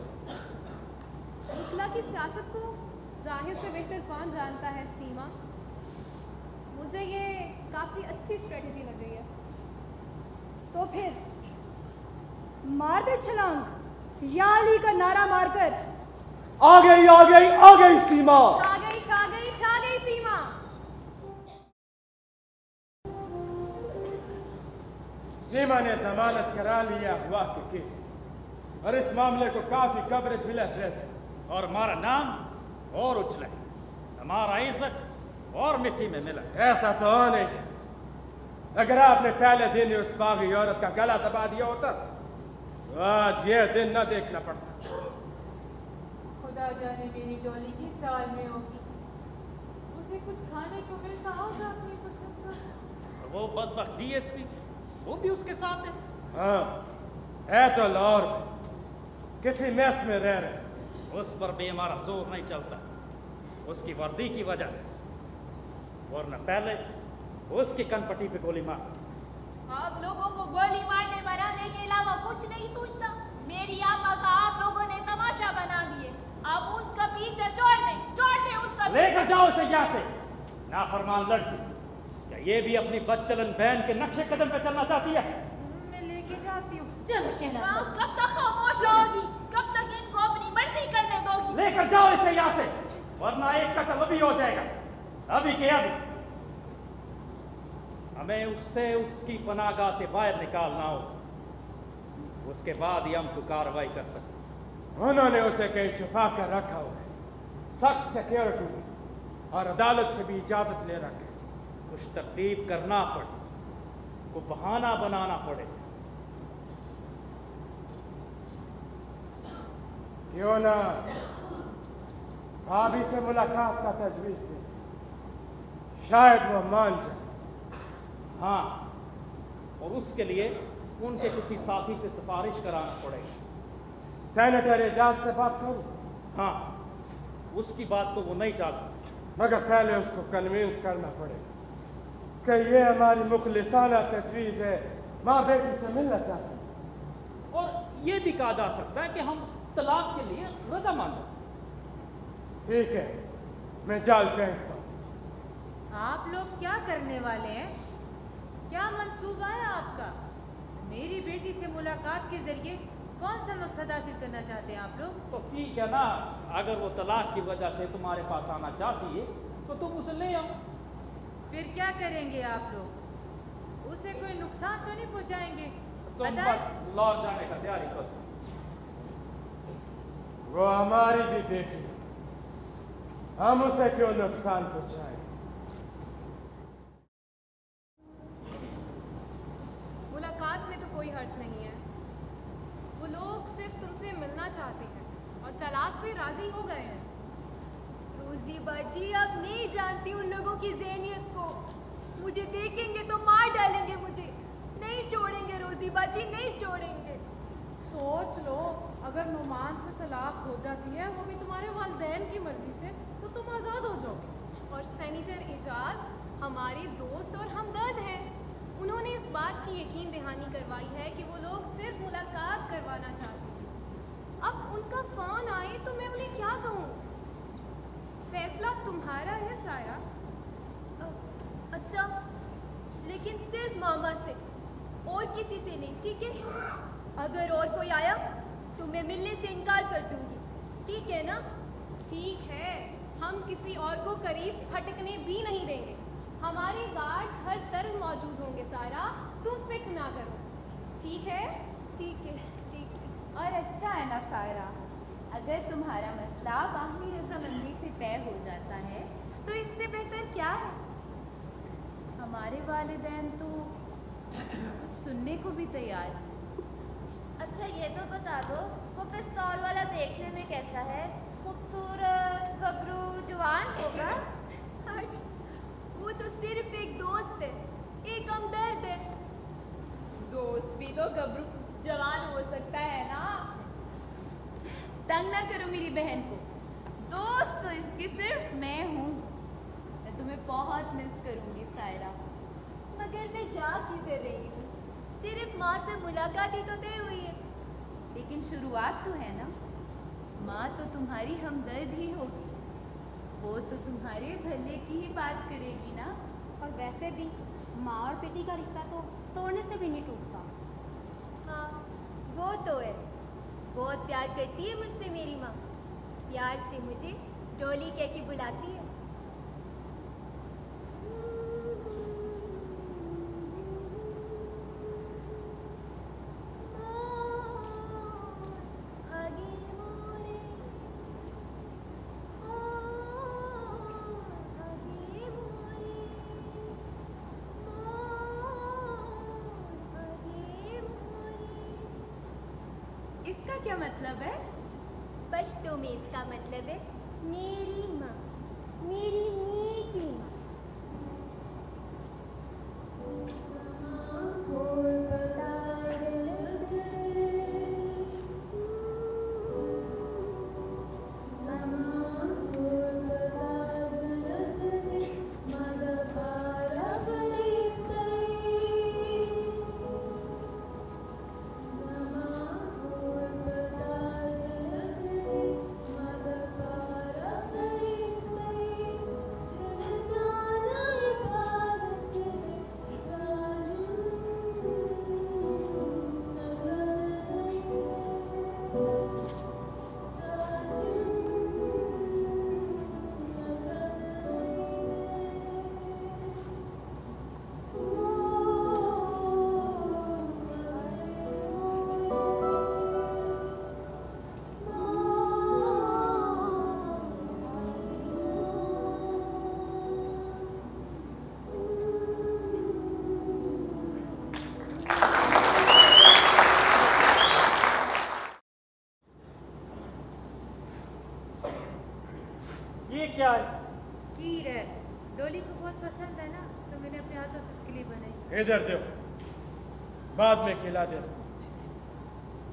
मुतला की सियासत को जाहिर से बेहतर कौन जानता है सीमा? मुझे ये काफ़ी अच्छी स्ट्रेटजी लग रही है। फिर मार दे छलांग या अली का नारा मारकर। आ गई सीमा। छा गई सीमा। सीमा ने जमानत करा लिया अगवा के केस और इस मामले को काफी कवरेज मिला प्रेस में। और हमारा नाम और उछला, हमारा इज्जत और मिट्टी में मिला। ऐसा तो हो नहीं था। अगर आपने पहले दिन ही उस बागी औरत का गला दबा दिया होता तो आज ये दिन न देखना पड़ता। खुदा जाने मेरी डॉली की साल में होगी, उसे कुछ खाने को मिलता होगा अपनी पसंद का। तो वो बदबख्त डीएसपी वो भी उसके साथ है। हाँ, है तो लाहौर में किसी मेस में रह रहे। उस पर भी हमारा जोर नहीं चलता, उसकी वर्दी की वजह से, वरना पहले उसकी कनपट्टी पे गोली मार। आप लोगों को गोली मारने मराने के अलावा कुछ नहीं सूझता। मेरी आमा का आप लोगों ने तमाशा बना दिए। अब उसका पीछा छोड़ दे उसका। लेकर जाओ उसे यहाँ से, नाफरमान लड़की। क्या ये भी अपनी बदचलन बहन के नक्शे कदम पे चलना चाहती है? मैं लेके जाती हूँ। चलो शहनाज, कब तक खामोश होगी? कब तक इनको अपनी मर्जी करने दोगी? लेकर जाओ इसे यहाँ से, वरना एक कत्ल अभी हो जाएगा, अभी के अभी। हमें उससे उसकी पनाहगाह से बाहर निकालना हो, उसके बाद ही हम तो कार्रवाई कर सकते। उन्होंने उसे कहीं छुपा कर रखा हुआ है, सख्त सिक्योरिटी और अदालत से भी इजाजत ले रखे। कुछ तरतीब करना पड़े, को बहाना बनाना पड़े। क्यों ना भाभी से मुलाकात का तजवीज दे, शायद वो मान जाए। हाँ, और उसके लिए उनके किसी साथी से सिफारिश कराना पड़ेगी। सेनेटर एजाज से बात करूं? हाँ, उसकी बात को वो नहीं चाहता, मगर पहले उसको कन्विंस करना पड़ेगा कि ये हमारी मुखलिसाना तजवीज़ है, माँ बेटी से मिलना चाहते हैं। और ये भी कहा जा सकता है कि हम तलाक के लिए रजामंद हैं। ठीक है, मैं जाल फेंकता हूँ। आप लोग क्या करने वाले हैं? क्या मंसूबा है आपका? मेरी बेटी से मुलाकात के जरिए कौन सा मकसद हासिल करना चाहते हैं आप लोग? तो ठीक है ना, अगर वो तलाक की वजह से तुम्हारे पास आना चाहती है तो तुम उसे ले आओ। फिर क्या करेंगे आप लोग? उसे कोई नुकसान तो नहीं पहुंचाएंगे? तुम बस लाहौर जाने का तैयारी करो। वो हमारी भी बेटी है, हम उसे क्यों नुकसान पहुंचाएं? मुलाकात में तो कोई हर्ज नहीं है। वो लोग सिर्फ तुमसे मिलना चाहते हैं और तलाक पे राजी हो गए हैं। रोजी बाजी, अब नहीं जानती उन लोगों की ज़हनियत को। मुझे देखेंगे तो मार डालेंगे मुझे, नहीं छोड़ेंगे रोजी बाजी, नहीं छोड़ेंगे। सोच लो, अगर नुमान से तलाक हो जाती है, वो भी तुम्हारे वालिदैन की मर्जी से, तो तुम आज़ाद हो जाओ। और सेनेटर एजाज हमारे दोस्त और हमदर्द हैं। उन्होंने इस बात की यकीन दहानी करवाई है कि वो लोग सिर्फ मुलाकात करवाना चाहते हैं। अब उनका फ़ोन आए तो मैं उन्हें क्या कहूँ? फैसला तुम्हारा है सायरा। अच्छा, लेकिन सिर्फ मामा से और किसी से नहीं, ठीक है? अगर और कोई आया तो मैं मिलने से इनकार कर दूंगी, ठीक है ना? ठीक है, हम किसी और को करीब फटकने भी नहीं देंगे। हमारे गार्ड्स हर तरफ मौजूद होंगे सारा, तुम फिक्र ना करो। ठीक है? ठीक है, ठीक है। और अच्छा है ना सायरा, अगर तुम्हारा मसला बाहमी रजामंदी से तय हो जाता है तो इससे बेहतर क्या है? हमारे वालिदैन तो सुनने को भी तैयार हैं। अच्छा ये तो बता दो, वो पिस्तौल वाला देखने में कैसा है? खूबसूरत, गबरू, जवान होगा? वो तो सिर्फ एक दोस्त है, एक हमदर्द है। दोस्त भी तो गबरू जवान हो सकता है ना। तंग ना करो मेरी बहन को, दोस्त तो इसकी सिर्फ मैं हूँ। मैं तुम्हें बहुत मिस करूँगी सायरा। मगर मैं जा किधर रही हूँ? सिर्फ माँ से मुलाकात ही तो तय हुई है। लेकिन शुरुआत तो है ना। माँ तो तुम्हारी हमदर्द ही होगी, वो तो तुम्हारे भले की ही बात करेगी ना। और वैसे भी माँ और बेटी का रिश्ता तो तोड़ने से भी नहीं टूटता। प्यार करती है मुझसे मेरी माँ। प्यार से मुझे डॉली कह के बुलाती है। इसका क्या मतलब है? पश्तो में इसका मतलब है मेरी माँ, मेरी मीठी माँ। ये क्या है? खीर है। डोली को बहुत पसंद है ना, तो मैंने अपने हाथों से इसके लिए बनाई। इधर दो, बाद में खिला दे।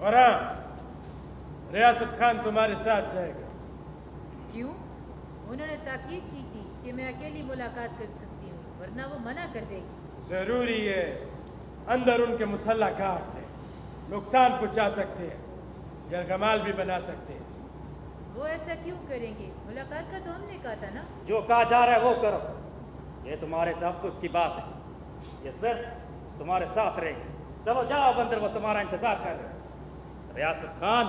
और हाँ, रियासत खान तुम्हारे साथ जाएगा। क्यों? उन्होंने ताकीद की थी कि मैं अकेली मुलाकात कर सकती हूँ, वरना वो मना कर देगी। जरूरी है, अंदर उनके मुसल्ला कार से नुकसान पहुंचा सकते हैं या कमाल भी बना सकते हैं। वो ऐसा क्यों करेंगे? मुलाकात का तो हमने कहा था ना। जो कहा जा रहा है वो करो, ये तुम्हारे तहफ़्फ़ुज़ की बात है। ये सिर्फ तुम्हारे साथ रहेगी। चलो जाओ अंदर, वो तुम्हारा इंतजार कर रहे हैं। रियासत खान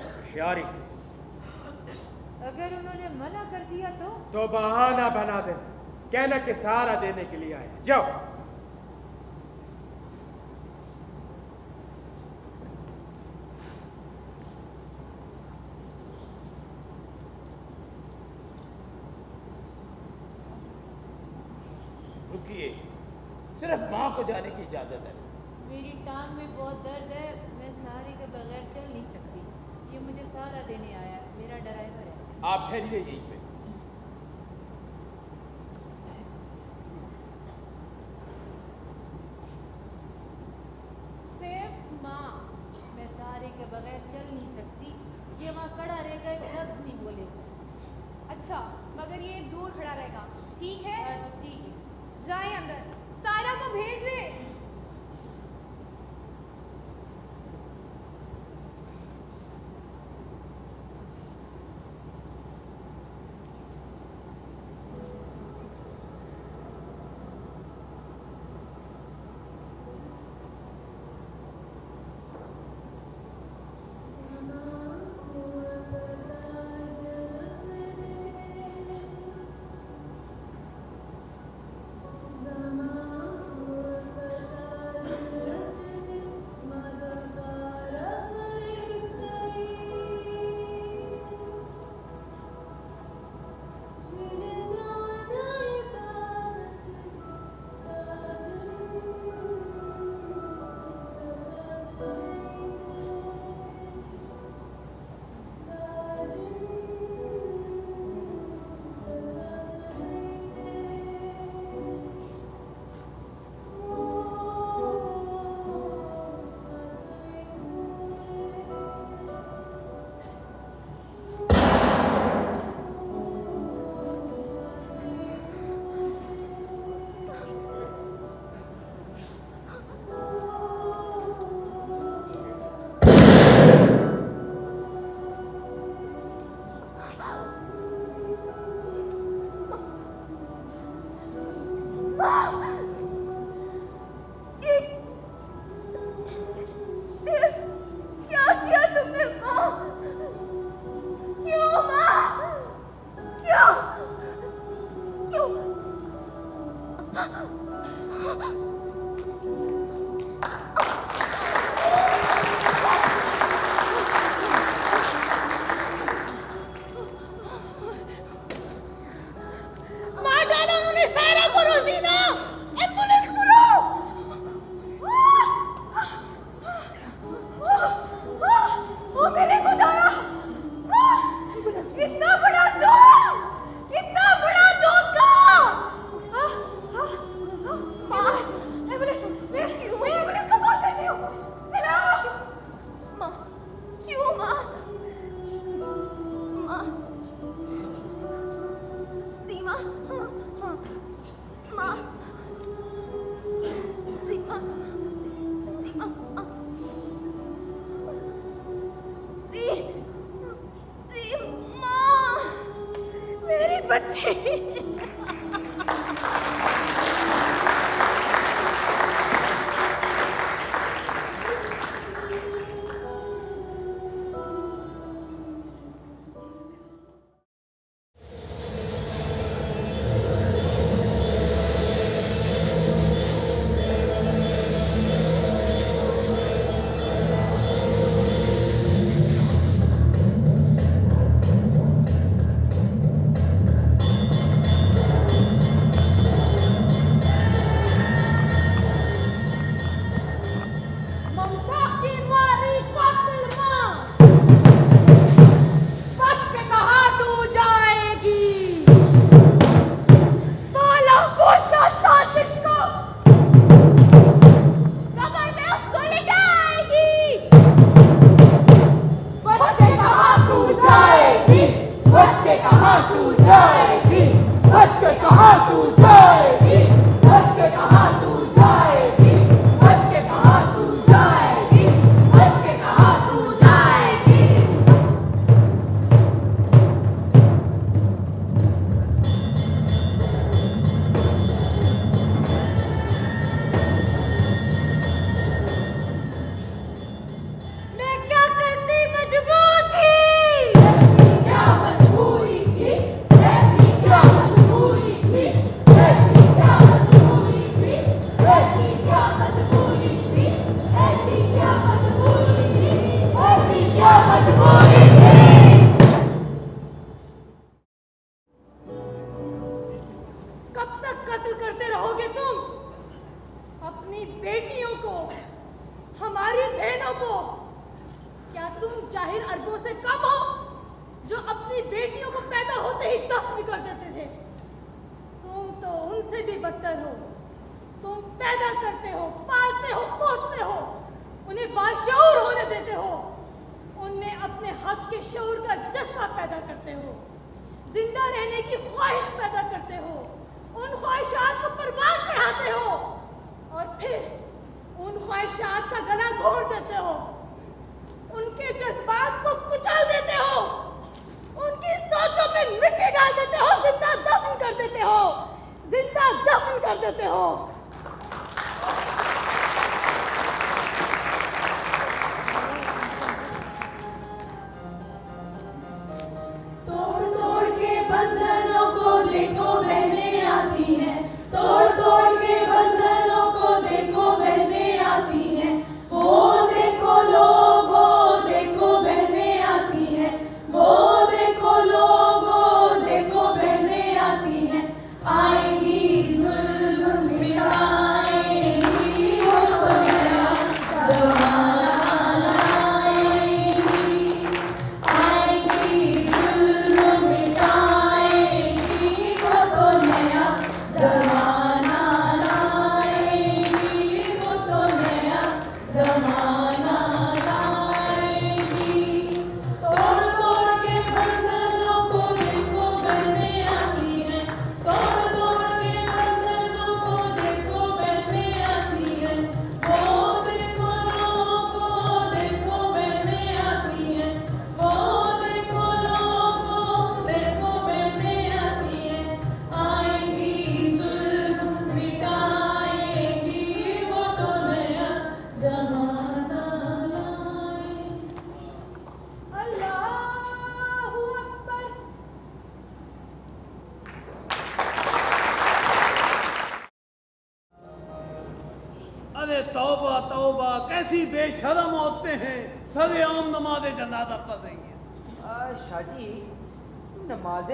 होशियारी से। अगर उन्होंने मना कर दिया तो बहाना बना देना, कहना कि सहारा देने के लिए आए। जाओ। रुकिए, सिर्फ माँ को जाने की इजाजत है। मेरी टांग में बहुत दर्द है, मैं सहारे के बगैर चल नहीं सकती। ये मुझे सहारा देने आया है, मेरा ड्राइवर है। आप ठहरिए यहीं पे। सिर्फ माँ, मैं सहारे के बगैर चल नहीं सकती। ये वहाँ खड़ा रहेगा, एक लफ्ज नहीं बोलेगा। अच्छा, मगर ये दूर खड़ा रहेगा, ठीक है? ठीक है। जाए अंदर, सायरा को भेज दे। ज़मां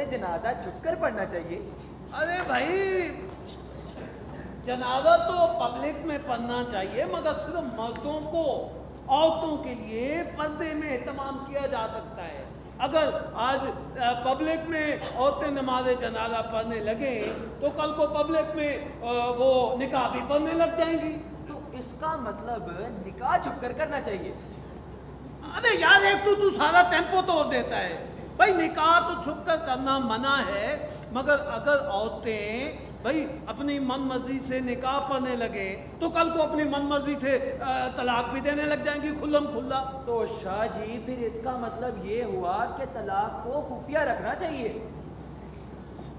जनाजा छुपकर पढ़ना चाहिए। अरे भाई जनाजा तो पब्लिक में पढ़ना चाहिए, मगर सिर्फ मर्दों को, औरतों के लिए पर्दे में एहतमाम किया जा सकता है। अगर आज पब्लिक में औरतें नमाज जनाजा पढ़ने लगे तो कल को पब्लिक में वो निकाह भी पढ़ने लग जाएंगी। तो इसका मतलब निकाह छुपकर करना चाहिए। अरे यार एक तो तू सारा टेम्पो तोड़ देता है। भाई निकाह तो छुपकर करना मना है, मगर अगर औरतें भाई अपनी मन मर्जी से निकाह पढ़ने लगे तो कल को अपनी मन मर्जी से तलाक भी देने लग जाएंगी खुल्लम खुल्ला। तो शाह जी फिर इसका मतलब ये हुआ कि तलाक को खुफिया रखना चाहिए।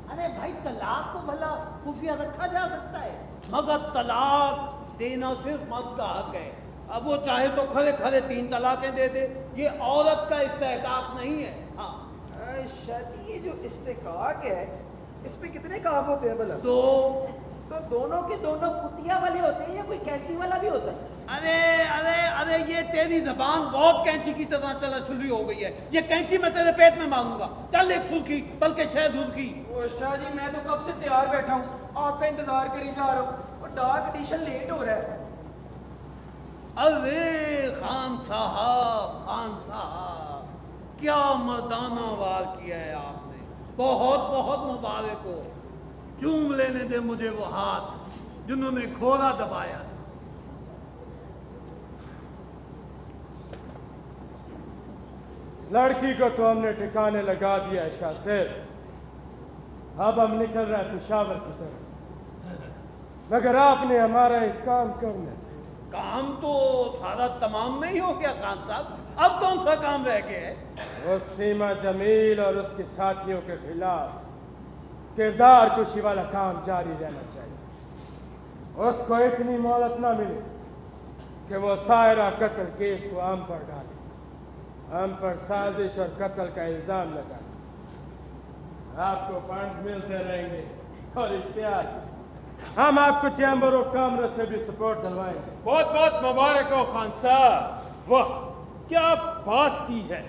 अरे भाई तलाक को भला खुफिया रखा जा सकता है, मगर तलाक देना सिर्फ मर्द का हक है। अब वो चाहे तो खड़े खड़े 3 तलाकें दे दे, ये औरत का इस्तेहकाक नहीं है। हाँ शाह जी, ये जो इस्तेहकाक है इस पे कितने काफ होते हैं भला? तो दोनों के दोनों कुतिया वाले होते हैं या कोई कैंची वाला भी होता है? अरे अरे अरे ये तेरी जबान बहुत कैंची की तरह चला छुरी हो गई है। ये कैंची मैं तेरे पेट में मारूंगा। चल एक सुर्खी, बल्कि 6 सुर्खी। ओ शाह जी, मैं तो कब से तैयार बैठा हूँ, आपका इंतजार करी जा रहा हूँ और डाक एडिशन लेट हो रहा है। अरे खान साहब, क्या मर्दाना वार किया है आपने। बहुत बहुत मुबारक हो। चूम लेने दे मुझे वो हाथ जिन्होंने घोड़ा दबाया था। लड़की को तो हमने ठिकाने लगा दिया है शाह सेठ। अब हम निकल रहे हैं पेशावर की तरफ, मगर आपने हमारा एक काम करना है। काम तो सारा तमाम नहीं हो गया खान साहब, अब कौन सा काम रह गया है? वो सीमा जमील और उसके साथियों के खिलाफ किरदार कुशी वाला काम जारी रहना चाहिए। उसको इतनी मोहलत ना मिले कि वो सायरा कत्ल केस को हम पर डाले, हम पर साजिश और कत्ल का इल्जाम लगाए। आपको फंड्स मिलते रहेंगे और इश्तिहार हम आपको चैम्बर ऑफ कॉमर्स से भी सपोर्ट दिलवाएंगे। बहुत बहुत मुबारक हो खान साहब। वाह क्या बात की है,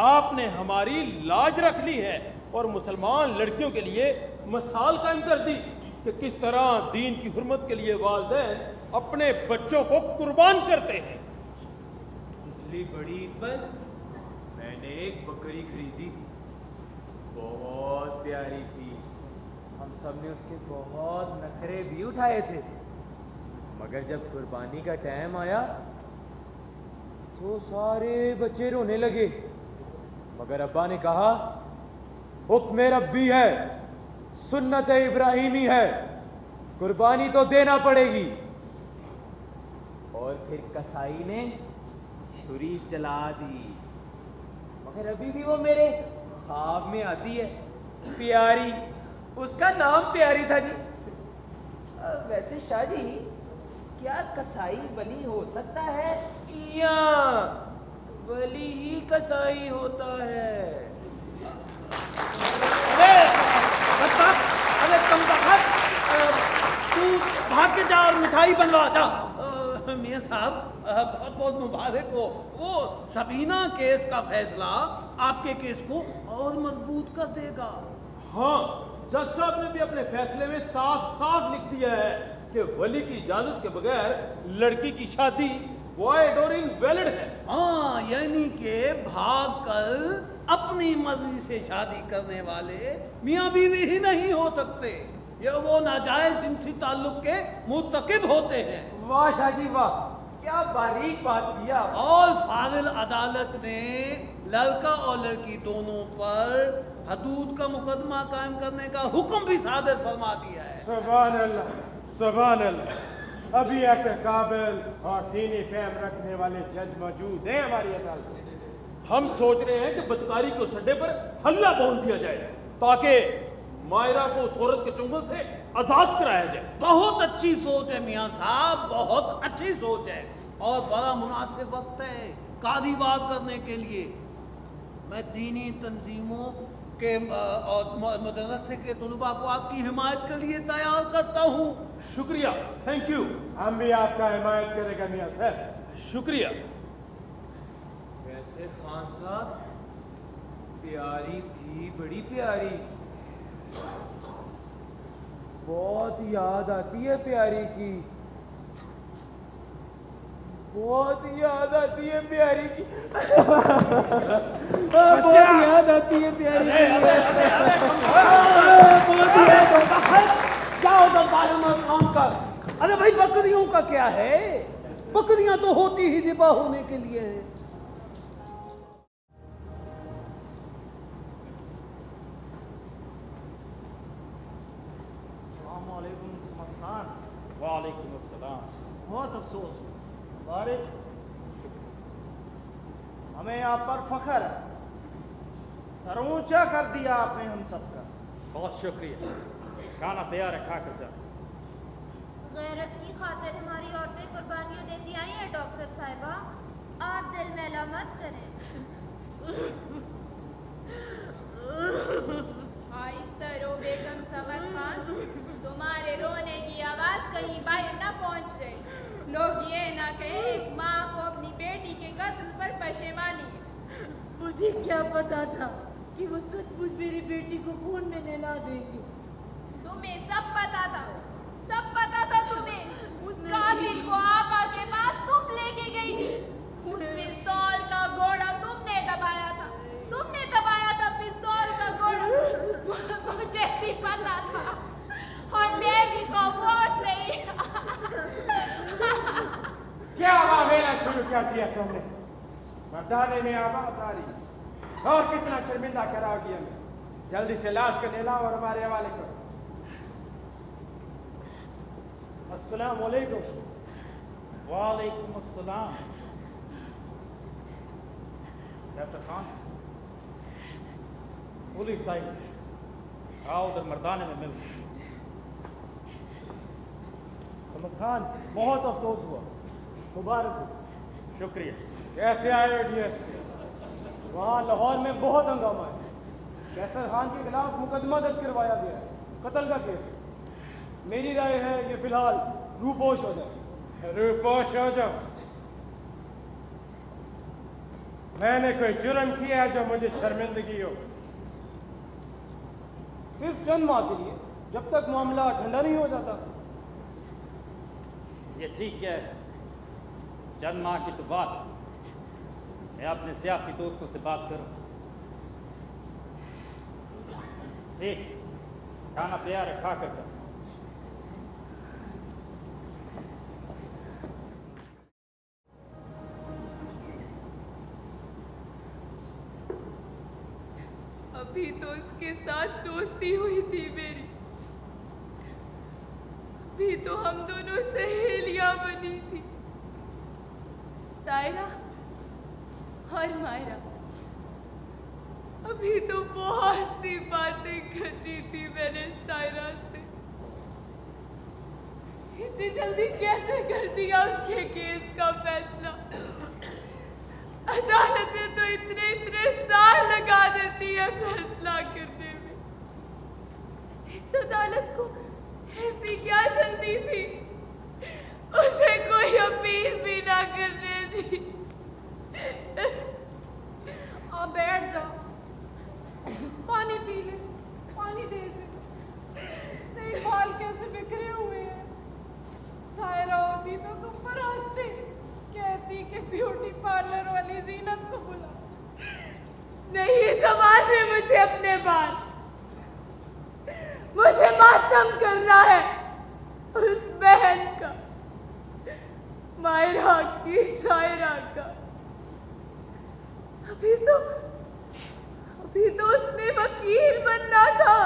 आपने हमारी लाज रख ली है और मुसलमान लड़कियों के लिए मिसाल कायम कर दी कि किस तरह दीन की हुर्मत के लिए वालिदैन अपने बच्चों को कुर्बान करते हैं। पिछली बड़ी ईद पर मैंने एक बकरी खरीदी, बहुत प्यारी थी। हम सब ने उसके बहुत नखरे भी उठाए थे, मगर जब कुर्बानी का टाइम आया तो सारे बच्चे रोने लगे। मगर अब्बा ने कहा, हुक्म रब्बी है, सुन्नत इब्राहिमी है, कुर्बानी तो देना पड़ेगी। और फिर कसाई ने छुरी चला दी, मगर अभी भी वो मेरे ख्वाब में आती है। प्यारी, उसका नाम प्यारी था जी। वैसे शाह जी, क्या कसाई वली हो सकता है या वली ही कसाई होता है? अरे तुम तू भाग के जा और मिठाई बनवा जा। मियाँ साहब बहुत बहुत मुबारक हो। वो सबीना केस का फैसला आपके केस को और मजबूत कर देगा। हाँ, जज साहब ने भी अपने फैसले में साफ साफ लिख दिया है कि वली की इजाजत के बगैर लड़की की शादी वॉइड और इनवैलिड है। हाँ, यानी कि भाग कर अपनी मर्जी से शादी करने वाले मियाँ बीवी ही नहीं हो सकते, ये वो नाजायज जिनसी ताल्लुक के मुर्तकिब होते हैं। वाह शाह जी वाह, क्या बारीक बात किया। और फाजिल अदालत ने लड़का और लड़की दोनों पर हदूद का मुकदमा कायम करने का हुक्म भी सादर फरमा दिया है। सुभान अल्लाह, सुभान अल्लाह। अभी ऐसे काबिल और दीनी फहम रखने वाले जज मौजूद हैं हमारी अदालत में। हम सोच रहे हैं कि बदकारी को सड्डे पर हल्ला बोल दिया जाए ताकि मायरा को उस औरत के चुंगल से आजाद कराया जाए। बहुत अच्छी सोच है मियाँ साहब, बहुत अच्छी सोच है और बड़ा मुनासिब वक्त है कादीवाद करने के लिए। मैं दीनी तंजीमों के और मदरसे के तलबा को आपकी हिमायत के लिए तैयार करता हूँ। शुक्रिया, थैंक यू। हम भी आपका हिमायत करेगा मियाँ साहब। शुक्रिया। वैसे खान साहब, प्यारी थी, बड़ी प्यारी। बहुत याद आती है प्यारी की, बहुत याद आती है प्यारी की। बहुत याद आती है प्यारी जाओ दरबार में काम कर। अरे भाई बकरियों का क्या है, बकरियां तो होती ही ज़िबा होने के लिए हैं। वालेकुम अस्सलाम। बहुत अफसोस वारिक, हमें आप पर फख्र है, सर ऊंचा कर दिया आपने हम सबका। बहुत शुक्रिया। खाना तैयार है, खा कर जा। गैरत की खातिर हमारी औरतें कुर्बानियाँ देती आई हैं डॉक्टर साहिबा, आप दिल मैला मत करें। आइस्तरो बेगम समर खान, तुम्हारे रोने की आवाज कहीं बाहर न पहुंच जाए। लोग ये ना कहे एक माँ को अपनी बेटी के कत्ल पर पशेमानी है। मुझे क्या पता था कि वो सचमुच मेरी बेटी को खून में नहला देगी। तुम्हें सब पता था, सब पता था तुम्हें। उस कातिल को आपा के पास तुम लेके गई थी। उस पिस्तौल का घोड़ा तुमने दबाया था, तुमने दबाया था पिस्तौल का घोड़ा। मुझे भी पता था और मैं भी खामोश रही। क्या वावेला शुरू कर दिया तुमने? मर्दाने में आवाज आ रही, और कितना शर्मिंदा कराओगी हमें। जल्दी से लाश को ले लाओ और हमारे हवाले करो। अस्सलाम वालेकुम। वालेकुम अस्सलाम। कैसा खान? पुलिस साहिब, आओ उधर मर्दाने में मिल। समद खान, बहुत अफसोस हुआ, मुबारक हो। शुक्रिया। कैसे आए हो डीएसपी? वहाँ लाहौर में बहुत हंगामा है। कैसर खान के खिलाफ मुकदमा दर्ज करवाया गया है, कत्ल का केस। मेरी राय है ये फिलहाल रूपोश हो जाए। रूपोश हो जाओ? मैंने कोई जुर्म किया है जो मुझे शर्मिंदगी हो? सिर्फ चंद माह के लिए, जब तक मामला ठंडा नहीं हो जाता। ये ठीक है, चंद माह की तो बात। मैं अपने सियासी दोस्तों से बात करूं। ठीक, खाना तैयार है, खा कर जाओ। अभी तो उसके साथ दोस्ती हुई थी मेरी, अभी तो हम दोनों सहेलियां बनी थी, सायरा और मायरा। अभी तो बहुत सी बातें करनी थी मैंने सायरा से। इतनी जल्दी कैसे कर दिया उसके केस का फैसला? अदालतें तो इतने इतने साल लगा देती है फैसला करने में। इस अदालत को ऐसी क्या जल्दी थी, उसे कोई अपील भी ना करने दी। आप बैठ जाओ, पानी पी ले, पानी दे इसे। तेरे बाल कैसे बिखरे हुए हैं। सायरा होती तो तुम पर हंसती, कहती कि ब्यूटी पार्लर वाली जीनत को बुला। नहीं संभालने मुझे अपने बाल, मुझे मातम करना है उस बहन का, मायरा की, सायरा का। अभी तो उसने वकील बनना था,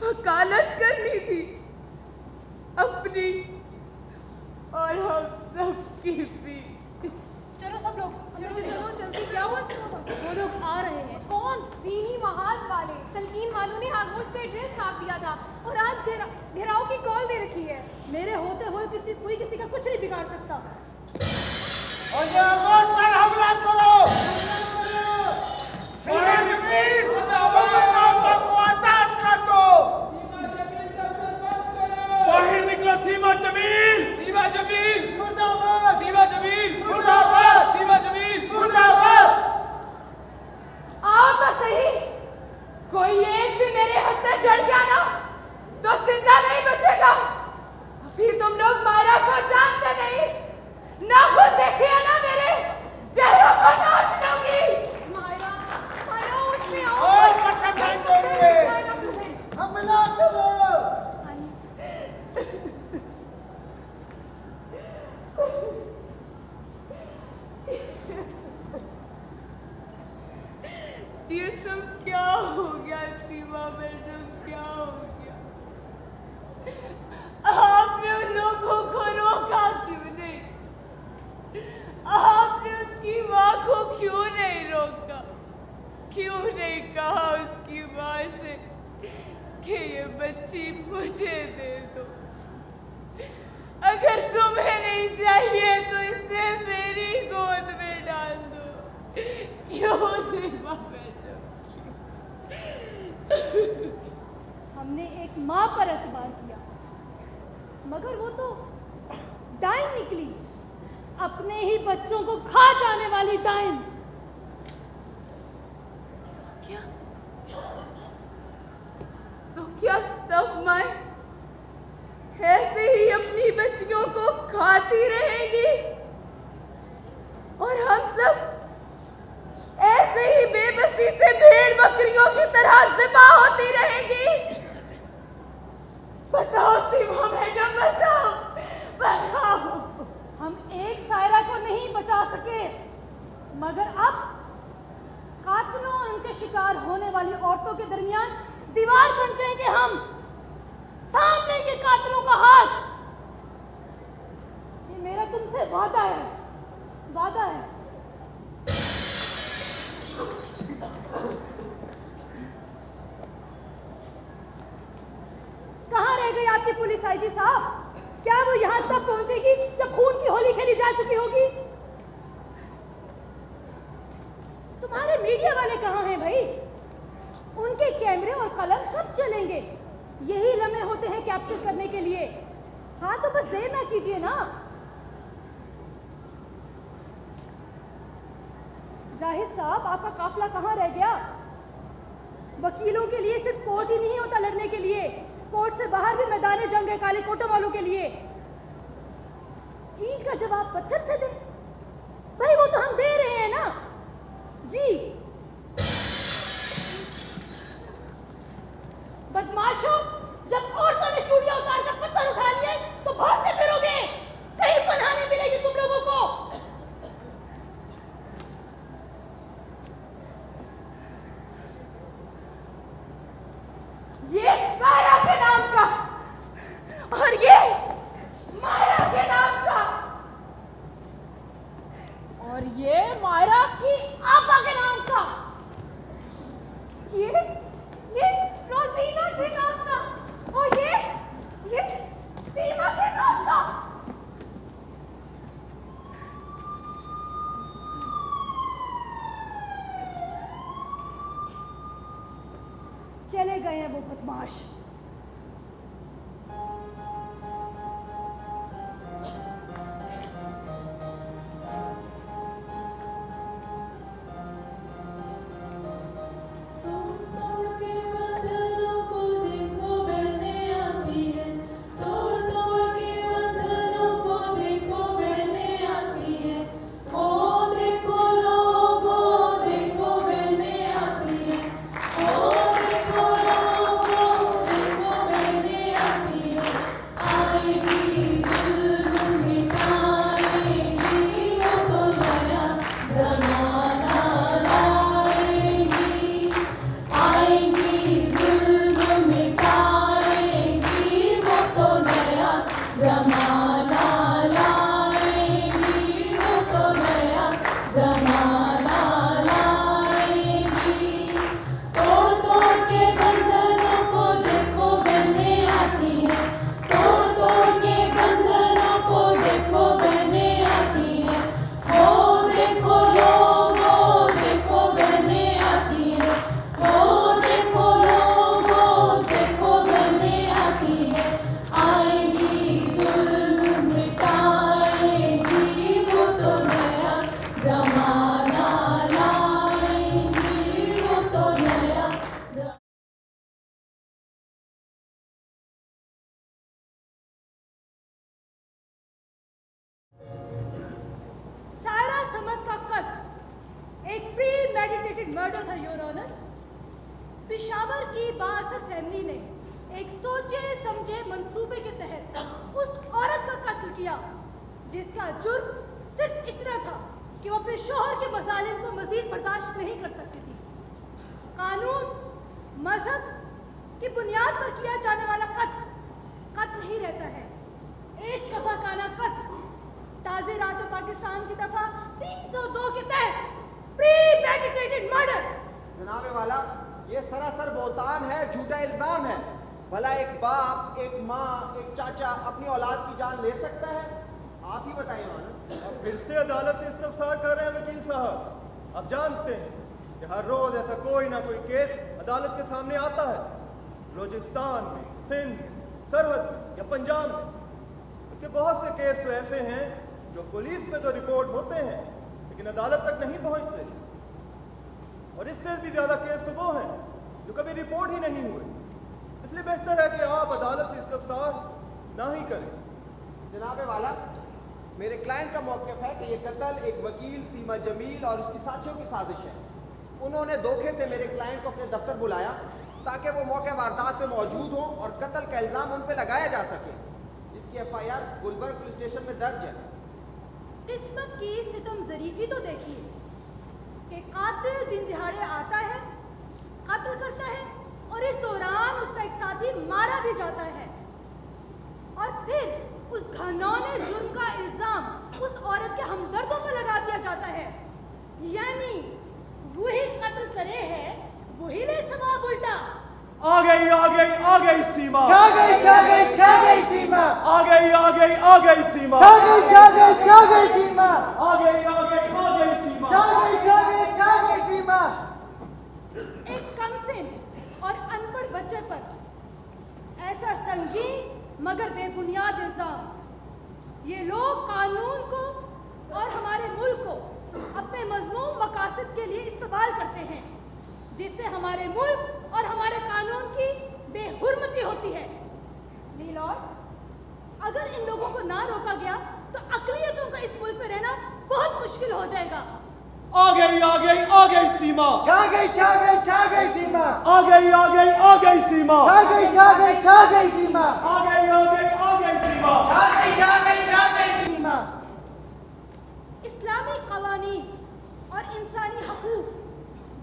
वकालत करनी थी अपनी और हम सबकी भी। चलो सब लोग, चलो जल्दी। क्या हुआ? वो लोग आ रहे हैं। कौन? दीनी महाज वाले। तलकीन वालों ने आगोश पे एड्रेस छाप दिया था और आज घेराव की कॉल दे रखी है। मेरे होते हुए कोई किसी का कुछ नहीं बिगाड़ सकता। आगोश पर हमला करो। बाहर निकलो सीमा जमील। सीमा जमील मुर्दाबाद। सीमा जमील मुर्दाबाद। सीमा जमील मुर्दाबाद। आओ तो सही, कोई एक भी मेरे हाथ में जड़ गया ना तो जिंदा नहीं बचेगा। अभी तुम लोग मायरा को जानते नहीं, ना खुद देखे ना मेरे चेहरों को नोच लूंगी। मायरा, मायरा उसमें और पत्थर फेंक देंगे। हमला करो। ये सब क्या हो गया सीमा मैडम, क्या हो गया? आपने उन लोगों को रोका क्यों नहीं? आपने उसकी माँ को क्यों नहीं रोका? क्यों नहीं कहा उसकी माँ से कि ये बच्ची मुझे दे दो। अगर तुम्हें नहीं चाहिए तो इसे मेरी गोद में डाल दो। क्यों सीमा मैडम? हमने एक माँ पर एतबार किया, मगर वो तो डाइन निकली, अपने ही बच्चों को खा जाने वाली डाइन। तो क्या सब माए ऐसे ही अपनी बच्चियों को खाती रहेंगी और हम सब ऐसे ही बेबसी से भेड़ बकरियों की तरह ज़िबा होती रहेंगी? बताओ सीमा मैडम, बताओ बताओ। हम एक सायरा को नहीं बचा सके, मगर अब कातिलों और उनके शिकार होने वाली औरतों के दरमियान दीवार बन जाएंगे। हम थाम लेंगे कातिलों का हाथ। ये मेरा तुमसे वादा है, वादा है। कहाँ रह गई आपकी पुलिस आईजी साहब? क्या वो यहां तक पहुंचेगी जब खून की होली खेली जा चुकी होगी? तुम्हारे मीडिया वाले कहाँ हैं भाई? उनके कैमरे और कलम कब चलेंगे? यही लम्हे होते हैं कैप्चर करने के लिए। हाँ तो बस देर ना कीजिए ना। जाहिद साहब, आपका काफिला कहाँ रह गया? वकीलों के लिए सिर्फ कोर्ट ही नहीं होता लड़ने के लिए, कोर्ट से बाहर भी मैदान जंग है काले कोटों वालों के लिए। ईंट का जवाब पत्थर से दे भाई, वो तो हम दे रहे हैं ना जी। बदमाशों, जब औरतों ने चूड़ियां उतार कर पत्थर उठा लिए तो भागते फिरोगे, कहीं पनाह नहीं मिलेगी तुम लोगों को। ये सारा के नाम का और ये मायरा के नाम का और ये मायरा की आपा के नाम का, ये रोजीना के नाम का और ये सीमा के नाम का। चले गए हैं वो बदमाश। मर्डर था योर ऑनर। पेशावर की बासर फैमिली ने एक सोचे समझे मंसूबे के तहत उस औरत का कत्ल किया जिसका जुर्म सिर्फ इतना था कि वो अपने शौहर के मजालिम को मजीद बर्दाश्त नहीं कर सकती थी। कानून मजहब की बुनियाद पर किया जाने वाला कत्ल ही रहता है। एक सफा काना कत्ल ताज़े रातों पाकिस्तान की दफा 302 के तहत प्रीमेडिटेटेड मर्डर। जनाबे वाला ये सरासर बोतान है, झूठा इल्जाम है। भला एक बाप, एक माँ, एक चाचा अपनी औलाद की जान ले सकता है? आप ही बताइए मानो। अब फिर से अदालत से इस्तफसार कर रहे हैं वकील साहब। अब जानते हैं कि हर रोज ऐसा कोई ना कोई केस अदालत के सामने आता है, बलूचिस्तान में, सिंध, सरहद में या पंजाब में। क्योंकि बहुत से केस तो ऐसे हैं जो पुलिस में तो रिपोर्ट होते हैं लेकिन अदालत तक नहीं पहुंचते, और इससे भी ज्यादा केस तो वो हैं जो कभी रिपोर्ट ही नहीं हुए। इसलिए बेहतर है कि आप अदालत से इस्तफसार ना ही करें। जनाबे वाला, मेरे क्लाइंट का मौक़िफ़ है कि ये कत्ल एक वकील सीमा जमील और उसकी साथियों की साजिश है। उन्होंने धोखे से मेरे क्लाइंट को अपने दफ्तर बुलाया ताकि वो मौके वारदात पे मौजूद हों और कत्ल का इल्ज़ाम उन पर लगाया जा सके, जिसकी FIR गुलबर्ग पुलिस स्टेशन में दर्ज है। किस्मत की सितम ज़रीफ़ी तो देखिए कि कातिल दिन दिहाड़े आता है, कत्ल करता है और इस दौरान उसका एक साथी मारा भी जाता है, और फिर उस घिनौने जुर्म का इल्जाम उस औरत के हमदर्दों पर लगा दिया जाता है। यानी वही कत्ल करे है, वही ले सवाब उल्टा। आ गई आ गई आ गई सीमा, छा गई छा गई छा गई सीमा, आ गई आ गई आ गई सीमा, छा गई छा गई छा गई सीमा, आ गई आ गई आ गई सीमा, छा गई छा गई छा गई सीमा। एक कमसिन और अनपढ़ बच्चे पर ऐसा संगीन मगर बेबुनियाद इल्जाम, ये लोग कानून को और हमारे मुल्क को अपने मजमूम मकासद के लिए इस्तेमाल करते हैं, जिससे हमारे मुल्क और हमारे कानून की बेहुरमती होती है। नीलॉर्ड, अगर इन लोगों को ना रोका गया तो अक़लियतों का इस मुल्क में रहना बहुत मुश्किल हो जाएगा। आ गई आ गई आ गई सीमा, छा गई छा गई छा गई सीमा, आ गई आ गई आ गई सीमा, छा गई छा गई छा गई सीमा, आ गई आ गई आ गई सीमा, छा गई छा गई छा गई सीमा। इस्लामी कवानीन और इंसानी हकूक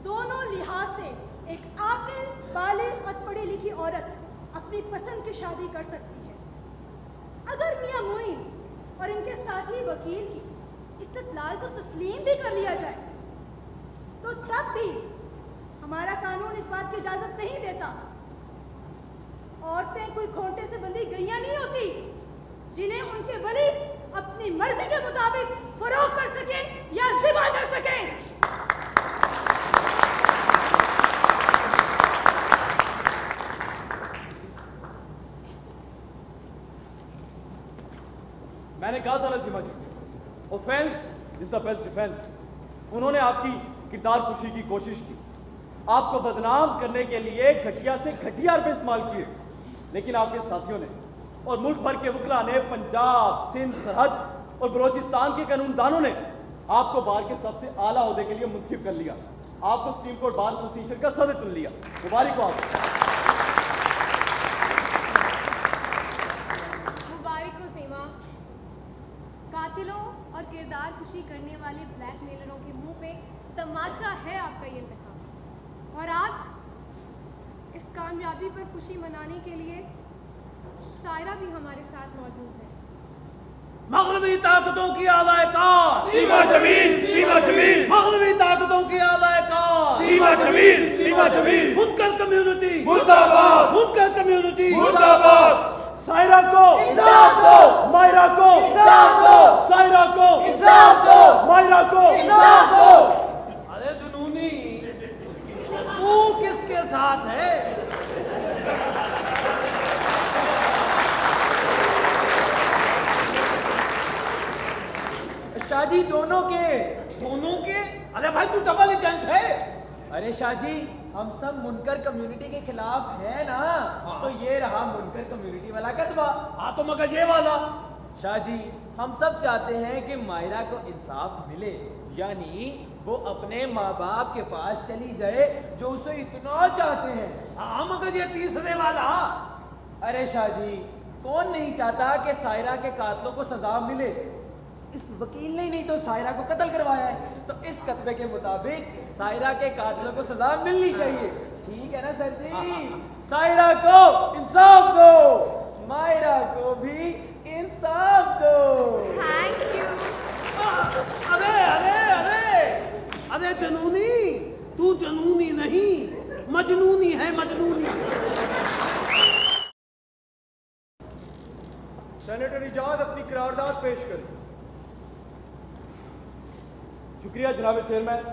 दोनों लिहाज से एक आकिल, बालिग और पढ़ी लिखी औरत अपनी पसंद की शादी कर सकती है। अगर मियां मोइन और इनके साथी वकील की इस्तिदलाल को तस्लीम भी कर लिया जाए तो तब भी हमारा कानून इस बात की इजाजत नहीं देता। औरतें कोई खोटे से बंधी गैया नहीं होती जिन्हें उनके वली अपनी मर्जी के मुताबिक फरोख्त कर सके या ज़िबा कर सके। मैंने कहा था ना Seema ji, offence is the best defence. उन्होंने आपकी किरदार कुशी की कोशिश की, आपको बदनाम करने के लिए घटिया से घटिया रुपये इस्तेमाल किए, लेकिन आपके साथियों ने और मुल्क भर के वकला ने, पंजाब, सिंध, सरहद और बलोचिस्तान के कानूनदानों ने आपको बार के सबसे आला ओहदे के लिए मुंतखब कर लिया। आपको सुप्रीम कोर्ट बार एसोसिएशन का सदस्य चुन लिया। मुबारक हो आपको। मुबारक हो सीमा। कातिलों और किरदार कुशी करने वाले ब्लैकमेलरों के मुंह पे तमाचा है आपका ये इंतखाब, और आज इस कामयाबी पर खुशी मनाने के लिए सायरा भी हमारे साथ मौजूद है। मगरबी ताकतों की आलायकार सीमा जमील, सीमा जमील, मगरबी ताकतों की आलायकार सीमा जमील, सीमा जमील, मुनकर कम्युनिटी मुर्दाबाद, मुनकर कम्युनिटी मुर्दाबाद। सायरा को इंसाफ दो, मायरा को इंसाफ दो, सायरा को इंसाफ दो, मायरा को इंसाफ दो। अरे जुनूनी, तू किसके साथ है? शाहजी दोनों के। दोनों के? अरे भाई तू डबल एजेंट है। अरे शाहजी, हम सब मुनकर कम्युनिटी के खिलाफ है ना। हाँ। तो ये रहा मुनकर कम्युनिटी वाला कतबा। हाँ तो मगर ये वाला। शाहजी, हम सब चाहते हैं कि मायरा को इंसाफ मिले, यानी वो अपने माँ बाप के पास चली जाए जो उसे इतना चाहते हैं। हाँ मगर ये तीसरे वाला। अरे शाहजी, कौन नहीं चाहता कि सायरा के कातलों को सजा मिले। इस वकील ने ही नहीं तो सायरा को कत्ल करवाया है, तो इस कतबे के मुताबिक सायरा के कातलों को सजा मिलनी चाहिए। ठीक है ना सर जी? सायरा को इंसाफ दो, मायरा को भी इंसाफ दो। Thank you. अरे अरे अरे अरे जनूनी, तू जनूनी नहीं, मजनूनी है, मजनूनी। सेनेटर इजाज अपनी करारदाद पेश करें। शुक्रिया जनाब चेयरमैन।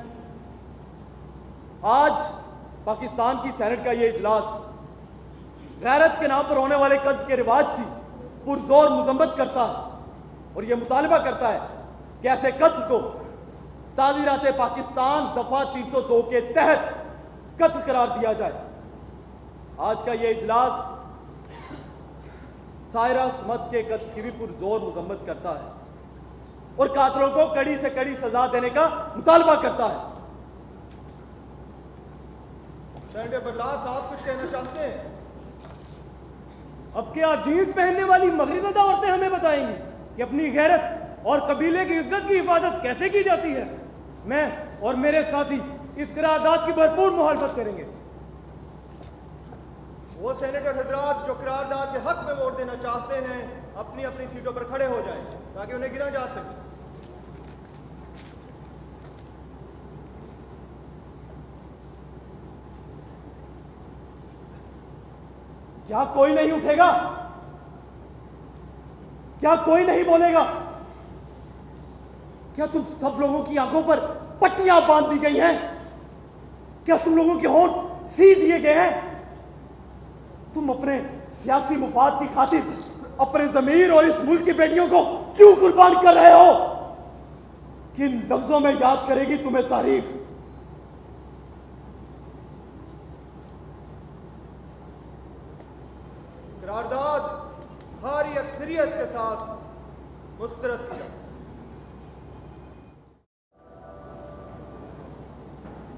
आज पाकिस्तान की सेनेट का ये इजलास गैरत के नाम पर होने वाले कत्ल के रिवाज की पुरजोर मजम्मत करता है और यह मुतालबा करता है कि ऐसे कत्ल को ताज़ीरात पाकिस्तान दफा 302 के तहत कत्ल करार दिया जाए। आज का यह इजलास सायरा समद के कत्ल की भी पुरजोर मजम्मत करता है और कातलों को कड़ी से कड़ी सजा देने का मुतालबा करता है। सेनेटर बरलास साहब कुछ कहना चाहते हैं? अब क्या जीन्स पहनने वाली मगरिबदा औरतें हमें बताएंगी कि अपनी गैरत और कबीले की इज्जत की हिफाजत कैसे की जाती है? मैं और मेरे साथी इस करारदाद की भरपूर मुखालफत करेंगे। वो सेनेटर हजरात जो करारदाद के हक में वोट देना चाहते हैं अपनी अपनी सीटों पर खड़े हो जाएं ताकि उन्हें गिना जा सके। क्या कोई नहीं उठेगा? क्या कोई नहीं बोलेगा? क्या तुम सब लोगों की आंखों पर पट्टियां बांध दी गई हैं? क्या तुम लोगों के होंठ सी दिए गए हैं? तुम अपने सियासी मुफाद की खातिर अपने जमीर और इस मुल्क की बेटियों को क्यों कुर्बान कर रहे हो? किन लफ्जों में याद करेगी तुम्हें तारीख? करारदाद भारी अक्सरियत के साथ मुस्तरद किया।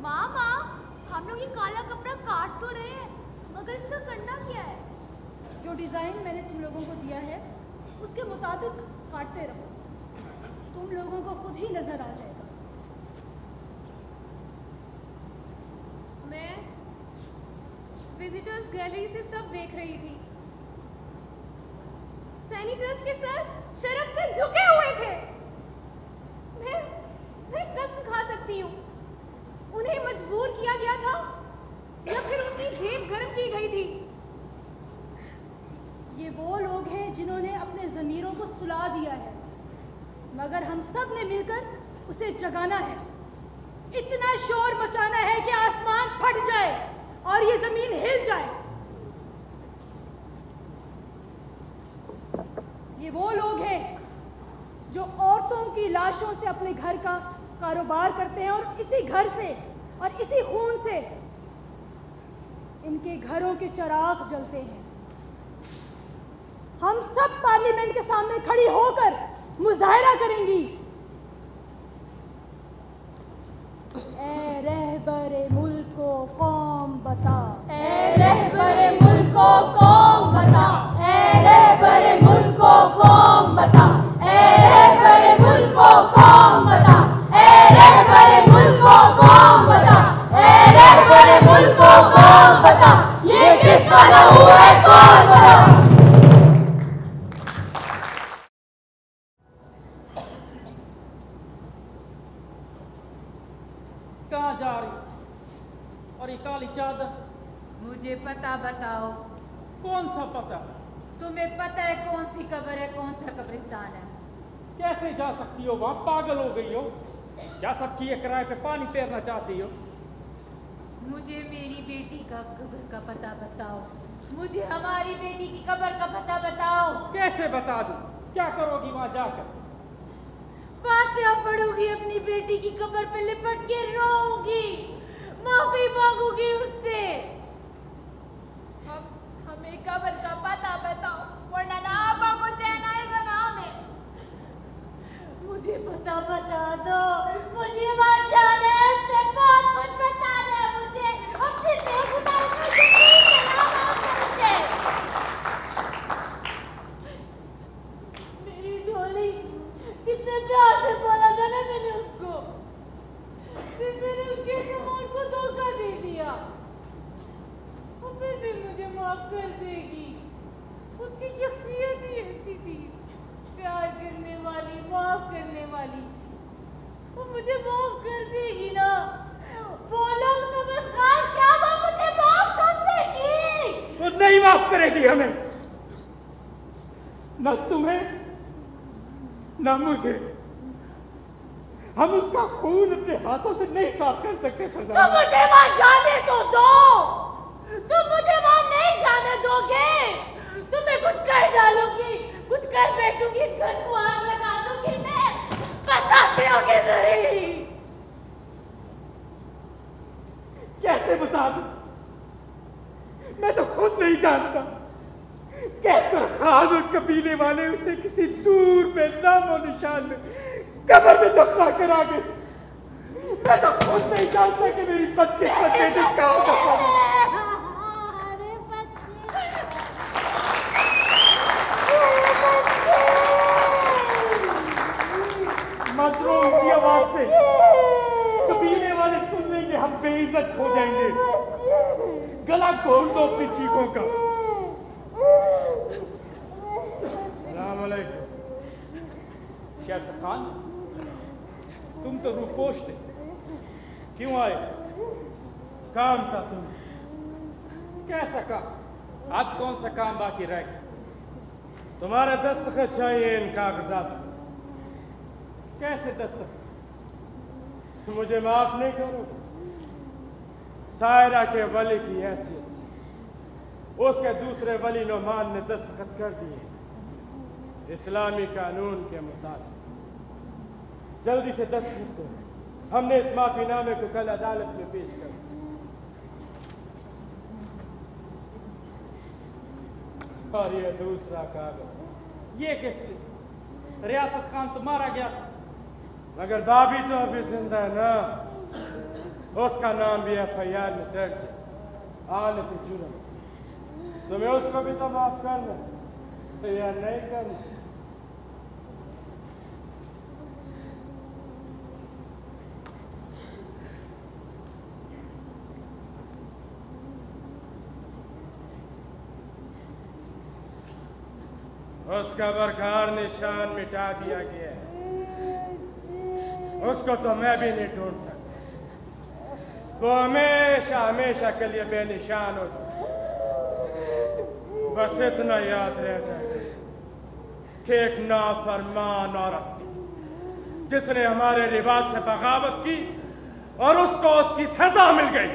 मामा, हम लोग ये काला कपड़ा काट तो रहे हैं, मगर इसका करना क्या है? जो डिजाइन मैंने तुम लोगों को दिया है उसके मुताबिक काटते रहो, तुम लोगों को खुद ही नजर आ जाएगा। मैं विजिटर्स गैलरी से सब देख रही थी। सैनिटर्स के सर शर्म से झुके हुए थे। मैं कसम खा सकती हूँ, उन्हें मजबूर किया गया था या फिर उनकी जेब गर्म की गई थी। ये वो लोग हैं जिन्होंने अपने ज़मीरों को सुला दिया है, मगर हम सब ने मिलकर उसे जगाना है। इतना शोर मचाना है कि आसमान फट जाए और ये जमीन हिल जाए। ये वो लोग हैं जो औरतों की लाशों से अपने घर का कारोबार करते हैं और इसी घर से और इसी खून से इनके घरों के चिराग जलते हैं। हम सब पार्लियामेंट के सामने खड़ी होकर मुजाहरा करेंगी। ए रहबरे मुल्क को कौम बता, ए रहबरे मुल्क को कौम बता, ए रहबरे मुल्क को कौम बता, ए रहबरे मुल्क को कौम बता, ए रहबरे मुल्क को कौम बता, ए रहबरे मुल्क को कौम बता, ये किस वाला हुआ है कौन बता। कहाँ जा रही और ये काली चादर? मुझे पता बताओ। कौन सा पता? तुम्हें पता है कौन सी कब्र है, कौन सा कब्रिस्तान है? कैसे जा सकती हो वहां? पागल हो गई हो क्या? सबकी ये किराए पे पानी फेरना चाहती हो? मुझे मेरी बेटी का कब्र का पता बताओ। मुझे हमारी बेटी की कब्र का पता बताओ। कैसे बता दूं? क्या करोगी वहां जाकर? फातिहा पढ़ूंगी, अपनी बेटी की कब्र पे लिपट के रोऊंगी, माफी मांगूंगी उससे। हमें कब्र का पता बताओ, वरना ना आपा को चैन आएगा ना हमें। मुझे पता बता दो, मुझे वहां जाना है, उससे बहुत कुछ बता दे मुझे। अपने बेगुनाह मुझे मुझे मेरी डोली कितने प्यार से बोला था ना मैंने उसको, फिर मैंने उसके दिमाग को धोखा दे दिया और फिर भी मुझे माफ कर देगी। उसकी शख्सियत ही ऐसी थी, प्यार करने वाली, माफ करने वाली। वो मुझे माफ कर देगी ना? बोलो समझदार, क्या वो मुझे नहीं माफ करेगी हमें, न तुम्हें न मुझे। हम उसका खून अपने हाथों से नहीं साफ कर सकते फजाना। तुम मुझे वहां जाने तो दो, तुम मुझे वहां नहीं जाने दोगे। तुम्हें कुछ कर डालूंगी, कुछ कर बैठूंगी, इस घर को आग लगा दूंगी मैं, बताते हो कि नहीं? कैसे बता दूं? मैं तो खुद नहीं जानता। कैसर खान और कबीले वाले उसे किसी दूर में नामो निशान में कब्र में दफना करा गए। मैं तो खुद नहीं जानता कि मेरी बदकिस्मत बेटी कहाँ दफना है। मजलूम की आवाज से कबीले वाले सुन लेंगे हम बेइज्जत हो जाएंगे। गला खोल दो अपनी चीखों का। कैसर खान, तुम तो रूपोश थे, क्यों आए? काम था तुमसे। कैसा काम? अब कौन सा काम बाकी रह गया? तुम्हारा दस्तखत चाहिए इन कागजात। कैसे दस्तखत? मुझे माफ नहीं करोगे? सायरा के वली की हैसियत से उसके दूसरे वली नोमान ने दस्तखत कर दिए इस्लामी कानून के मुताबिक। जल्दी से दस्तखत करो। हमने इस माफीनामे को कल अदालत में पेश कर। और ये दूसरा कागज, ये कैसे? रियासत खान तो मारा गया था। मगर बाबी तो अभी जिंदा है ना। उसका नाम भी FIR में दर्ज है, आलत जुर्म। तुम्हें उसको भी तो माफ करना या नहीं करना? उसका बरकार निशान मिटा दिया गया है। उसको तो मैं भी नहीं ढूंढ सकता। वो हमेशा हमेशा के लिए बेनिशान हो चुका। बस इतना याद रह जाए कि एक नाफरमान औरत थी जिसने हमारे रिवाज से बगावत की और उसको उसकी सजा मिल गई।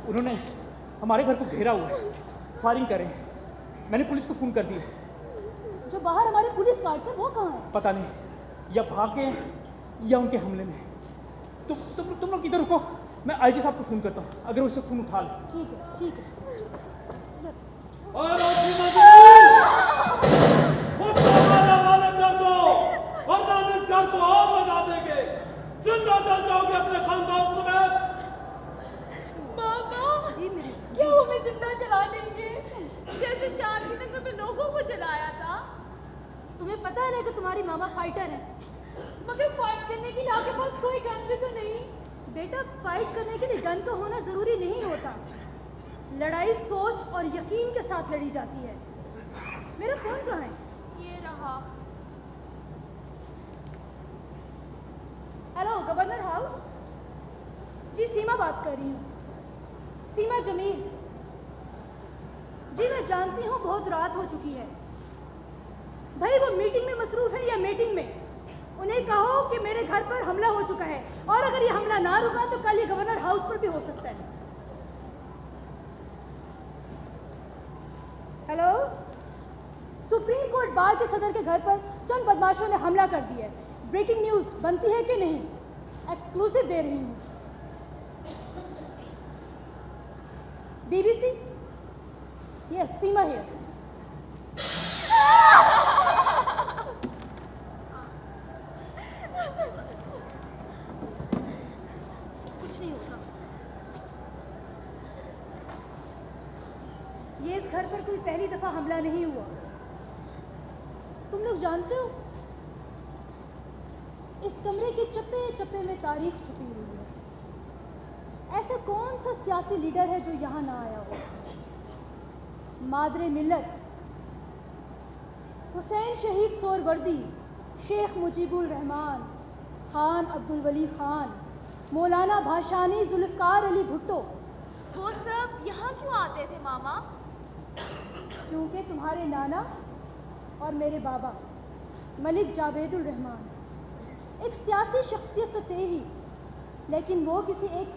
उन्होंने हमारे घर को घेरा हुआ है, फायरिंग कर रहे हैं। मैंने पुलिस को फोन कर दिया। जो बाहर हमारे पुलिस गार्ड थे वो कहाँ है? पता नहीं, या भाग गए या उनके हमले में। तुम लोग इधर रुको, मैं IG साहब को फोन करता हूँ, अगर उससे फोन उठा ले। ठीक है, ठीक है। और जिंदा जल जाओगे अपने खानदान समेत। बाबा क्या वो हमें जिंदा जला देंगे जैसे शांतिनगर में लोगों को जलाया था? तुम्हें पता है ना कि तुम्हारी मामा फाइटर है, मगर फाइट करने के लिए आपके पास कोई गन भी तो नहीं। बेटा फाइट करने के लिए गन तो होना जरूरी नहीं होता। लड़ाई सोच और यकीन के साथ लड़ी जाती है। मेरा फोन कहाँ है? ये रहा। हेलो गवर्नर हाउस जी, सीमा बात कर रही हूँ, सीमा जमील जी। मैं जानती हूँ बहुत रात हो चुकी है, भाई वो मीटिंग में मसरूफ है या मीटिंग में। उन्हें कहो कि मेरे घर पर हमला हो चुका है और अगर ये हमला ना रुका तो कल ये गवर्नर हाउस पर भी हो सकता है। हेलो, सुप्रीम कोर्ट बार के सदर के घर पर चंद बदमाशों ने हमला कर दिया है। ब्रेकिंग न्यूज बनती है कि नहीं? एक्सक्लूसिव दे रही हूँ। BBC, yes, Seema here. कुछ नहीं होता। ये इस घर पर कोई पहली दफा हमला नहीं हुआ। तुम लोग जानते हो इस कमरे के चप्पे चप्पे में तारीख छुपी हुई है। ऐसा कौन सा सियासी लीडर है जो यहाँ ना आया हो? मादरे मिल्लत, हुसैन शहीद सोहरवर्दी, शेख मुजीबुर रहमान, खान अब्दुल वली खान, मौलाना भाषानी, जुल्फ़कार अली भुट्टो। वो सब यहाँ क्यों आते थे मामा? क्योंकि तुम्हारे नाना और मेरे बाबा मलिक जावेदुल रहमान एक सियासी शख्सियत तो थे ही, लेकिन वो किसी एक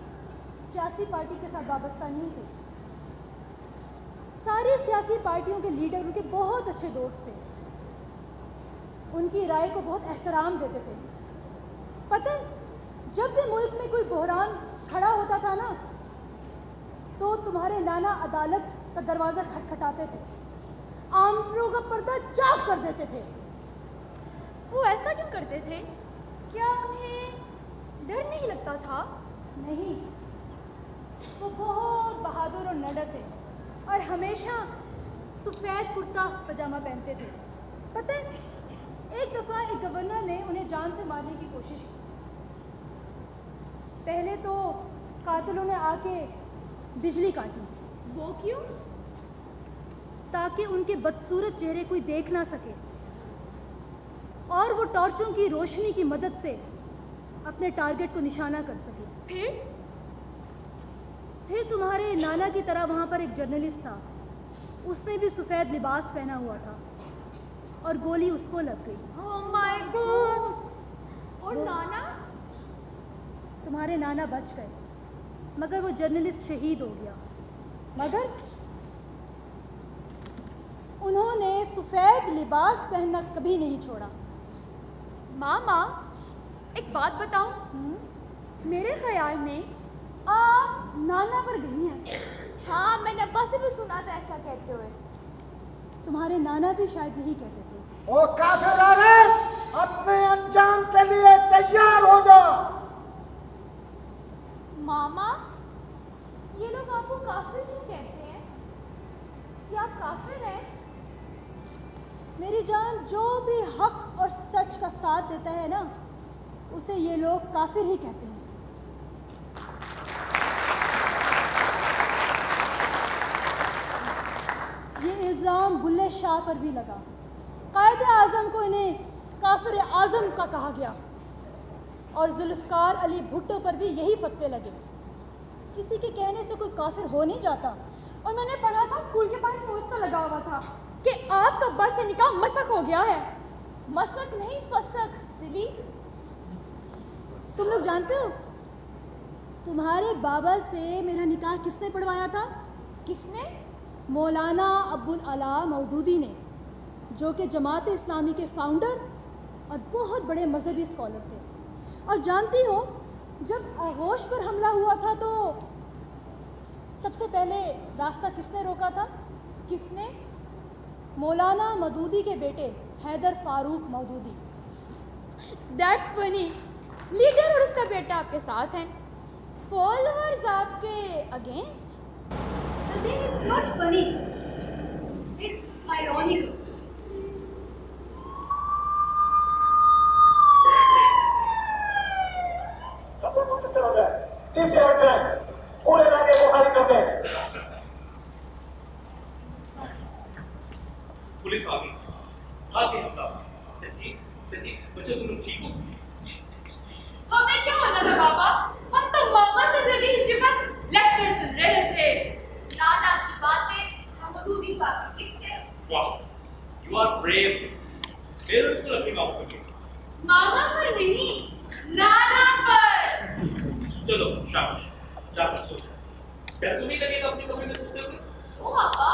सियासी पार्टी के साथ वाबस्ता नहीं थे। सारी सियासी पार्टियों के लीडर उनके बहुत अच्छे दोस्त थे, उनकी राय को बहुत एहतराम देते थे। पता है, जब भी मुल्क में कोई बहरान खड़ा होता था ना, तो तुम्हारे नाना अदालत का दरवाज़ा खटखटाते थे, आमलों का पर्दा चाक कर देते थे। वो ऐसा क्यों करते थे? क्या उन्हें डर नहीं लगता था? नहीं, वो बहुत बहादुर और निडर थे और हमेशा सफ़ेद कुर्ता पजामा पहनते थे। पता है, एक दफ़ा एक गवर्नर ने उन्हें जान से मारने की कोशिश की। पहले तो कातिलों ने आके बिजली काटी। वो क्यों? ताकि उनके बदसूरत चेहरे कोई देख ना सके और वो टॉर्चों की रोशनी की मदद से अपने टारगेट को निशाना कर सके। फिर तुम्हारे नाना की तरह वहाँ पर एक जर्नलिस्ट था, उसने भी सफ़ेद लिबास पहना हुआ था और गोली उसको लग गई। Oh my God! और नाना? तुम्हारे नाना बच गए, मगर वो जर्नलिस्ट शहीद हो गया। मगर उन्होंने सफ़ेद लिबास पहनना कभी नहीं छोड़ा। मामा, एक बात बताओ, मेरे ख्याल में आप नाना पर गई हैं। हाँ, मैंने अब्बा से भी सुना था ऐसा कहते हुए। तुम्हारे नाना भी शायद यही कहते थे। ओ काफिर औरत, अपने अंजाम के लिए तैयार हो जाओ। मामा, ये लोग आपको काफिर क्यों कहते हैं? क्या आप काफिर हैं? मेरी जान, जो भी हक और सच का साथ देता है ना, उसे ये लोग काफिर ही कहते हैं। ये इल्ज़ाम बुल्ले शाह पर भी लगा। कायदे आज़म को इन्हें काफिर आज़म का कहा गया और जुल्फ़कार अली भुट्टो पर भी यही फतवे लगे। किसी के कहने से कोई काफिर हो नहीं जाता। और मैंने पढ़ा था स्कूल के बाहर पोस्टर लगा हुआ था कि आपका बस से निकाह मसक हो गया है। मसक नहीं, फसक। सिली, तुम लोग जानते हो तुम्हारे बाबा से मेरा निकाह किसने पढ़वाया था? किसने? मौलाना अब्दुल अला मौदूदी ने, जो कि जमात इस्लामी के फाउंडर और बहुत बड़े मजहबी स्कॉलर थे। और जानती हो, जब आगोश पर हमला हुआ था तो सबसे पहले रास्ता किसने रोका था? किसने? मौलाना मौदूदी के बेटे Haider Farooq Maududi. That's funny. Leader और उसका बेटा आपके साथ हैं, फॉलोअर्स आपके against. It's not funny. It's ironical. पीछे हट जाए, पूरे इलाके को खाली कर दें। पुलिस आ गई, भागे हमला। जैसी बच्चे तुम लोग ठीक हो? हमें क्या होना था पापा? हम तो मामा से की हिस्ट्री पर लेक्चर सुन रहे थे। नाना की बातें, ममदूदी साहब की किस्से। वाह, यू आर ब्रेव। बिल्कुल अपनी बात करिए। मामा पर नहीं, नाना पर। चलो शाबाश, जाकर सो जाओ। डर तो नहीं लगेगा अपने कमरे में सोते हुए? ओ पापा,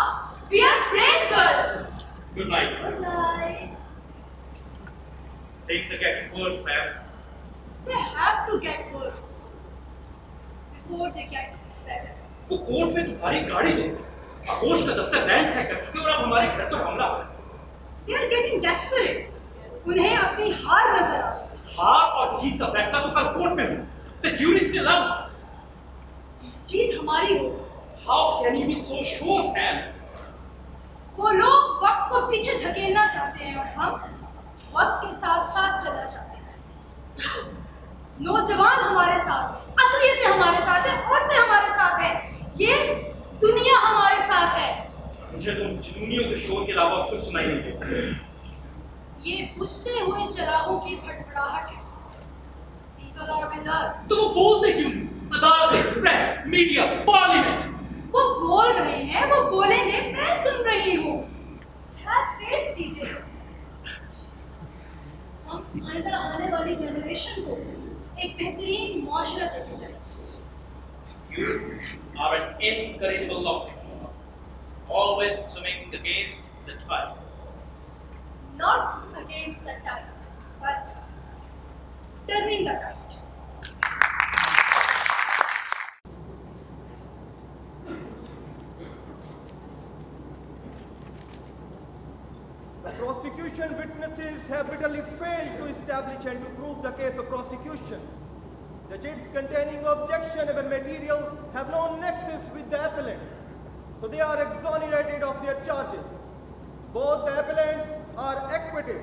we are brave girls. Good night. Good night. Things are getting worse, Sam. They have to get worse before they get better. वो कोर्ट में तुम्हारी गाड़ी दो, आघोष का दफ्तर रैंसैक कर चुके और अब हमारे घर पर हमला। They are getting desperate. उन्हें अपनी हार नजर आ रही है। हार और जीत का फैसला तो कल कोर्ट में हो। The jury is still out. जीत हमारी हो। How can you be so sure, Sam? वो लोग वक्त को पीछे धकेलना चाहते हैं और हम वक्त के साथ साथ चलना चाहते हैं। नौजवान हमारे साथ हैं, अक़लियतें हमारे साथ हैं, औरतें हमारे साथ हैं, ये दुनिया हमारे साथ है। मुझे तुम जुनूनियों के शोर के अलावा कुछ सुनाई नहीं देता। ये बुझते हुए चिरागों की फड़फड़ाहट है। People are with us. तो वो बोलते क्यों नहीं? अदालत, प्रेस, मीडिया, पार्लियामेंट। वो बोल रहे हैं, वो बोलेंगे, मैं सुन रही हूँ। Have faith कीजिए। हम आइंदा आने वाली जनरेशन को एक बेहतरीन मुआशरा देके जाएंगे। You are an incorrigible optimist, always swimming against the tide. Not against the tide, but turning the tide. The prosecution witnesses have bitterly failed to establish and to prove the case of prosecution. The chits containing objectionable material have no nexus with the appellant, so they are exonerated of their charges. Both the appellants are acquitted.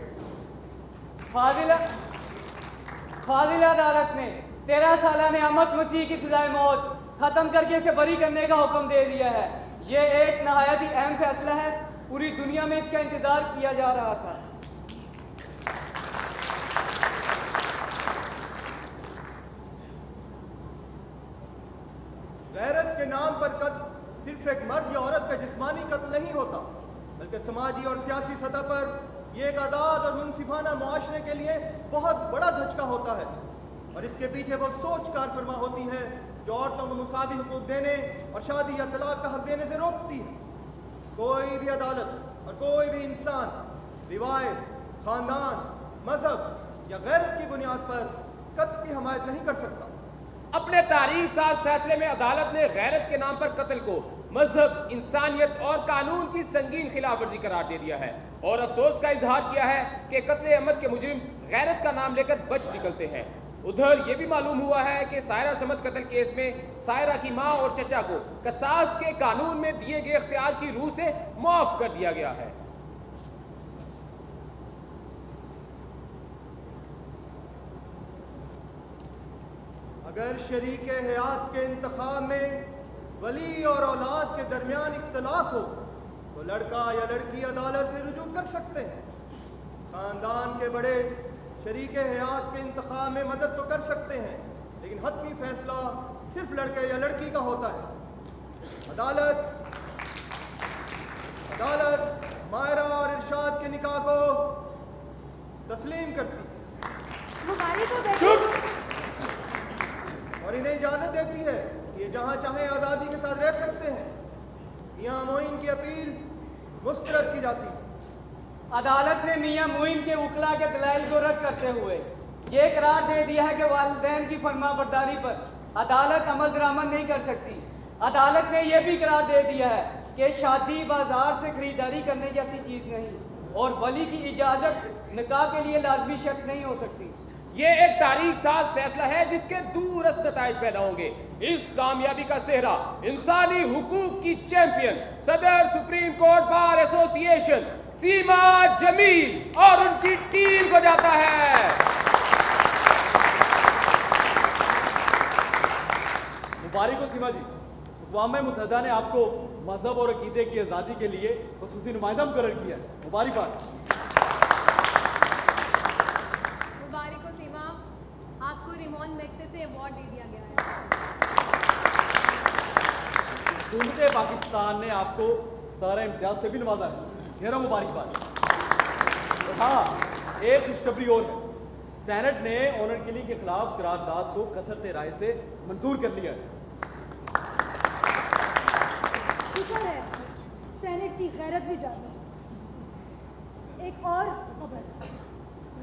फाजिल अदालत ने 13 साला अहमद मसीह की सजाए मौत खत्म करके इसे बरी करने का हुक्म दे दिया है। ये एक नहायत ही अहम फैसला है, पूरी दुनिया में इसका इंतजार किया जा रहा था। गैरत के नाम पर कत्ल सिर्फ एक मर्द या औरत का जिस्मानी कत्ल नहीं होता, बल्कि समाजी और सियासी सतह पर ये एक आज़ाद और मुनसिफाना मुआशरे के लिए बहुत बड़ा धचका होता है। और इसके पीछे वो सोच कार फरमा होती है जो औरतों को मुसावी हुकूक देने और शादी या तलाक का हक देने से रोकती है। कोई भी अदालत और कोई भी इंसान रिवायत, खानदान, मजहब या गैरत की बुनियाद पर कत्ल की हमायत नहीं कर सकता। अपने तारीख साज फैसले में अदालत ने गैरत के नाम पर कत्ल को मजहब, इंसानियत और कानून की संगीन खिलाफवर्जी करार दे दिया है और अफसोस का इजहार किया है कि कत्ल अहमद के मुजरिम गैरत का नाम लेकर बच निकलते हैं। उधर ये भी मालूम हुआ है कि सायरा समद कत्ल केस में सायरा की मां और चचा को कसास के कानून में दिए गए इख्तियार की रूह से माफ कर दिया गया है। अगर शरीक हयात के इंतखाब में वली और औलाद के दरमियान इख्तलाफ हो तो लड़का या लड़की अदालत से रुजू कर सकते हैं। खानदान के बड़े शरीक हयात के इंतखाब में मदद तो कर सकते हैं, लेकिन हतमी फैसला सिर्फ लड़के या लड़की का होता है। अदालत मायरा और इरशाद के निकाह को तस्लीम करती है और इन्हें इजाजत देती है कि ये जहां चाहे आज़ादी के साथ रह सकते हैं। मियां मोइन की अपील मुस्तरद की जाती है। अदालत ने मियां मोइन के वकला के दलाइल को रद्द करते हुए ये करार दे दिया है कि वालिदैन की फरमाबरदारी पर अदालत अमल दरामद नहीं कर सकती। अदालत ने यह भी करार दे दिया है कि शादी बाजार से खरीदारी करने जैसी चीज़ नहीं और वली की इजाज़त निकाह के लिए लाजमी शर्त नहीं हो सकती। ये एक तारीख साज फैसला है जिसके दूरस्थ नताइज पैदा होंगे। इस कामयाबी का सेहरा इंसानी हुकूक की चैंपियन सदर सुप्रीम कोर्ट बार एसोसिएशन सीमा जमील और उनकी टीम को जाता है। मुबारक हो सीमा जी, अक़वाम मुत्तहिदा ने आपको मजहब और अकीदे की आज़ादी के लिए ख़ुसूसी नुमाइंदा मुकर्रर किया है। मुबारकबाद। मुबारक हो सीमा, आपको रिमोन मैक्से से अवार्ड दे दिया गया है। हुकूमत पाकिस्तान ने आपको सतारा इम्तियाज से भी नवाजा है। ढेरों मुबारकबाद। तो हाँ, एक खुशखबरी और है, सेनेट ने ऑनर किलिंग के खिलाफ करारदाद को कसरत राय से मंजूर कर लिया है। शुक्र है सेनेट की गैरत भी जागी। एक और खबर,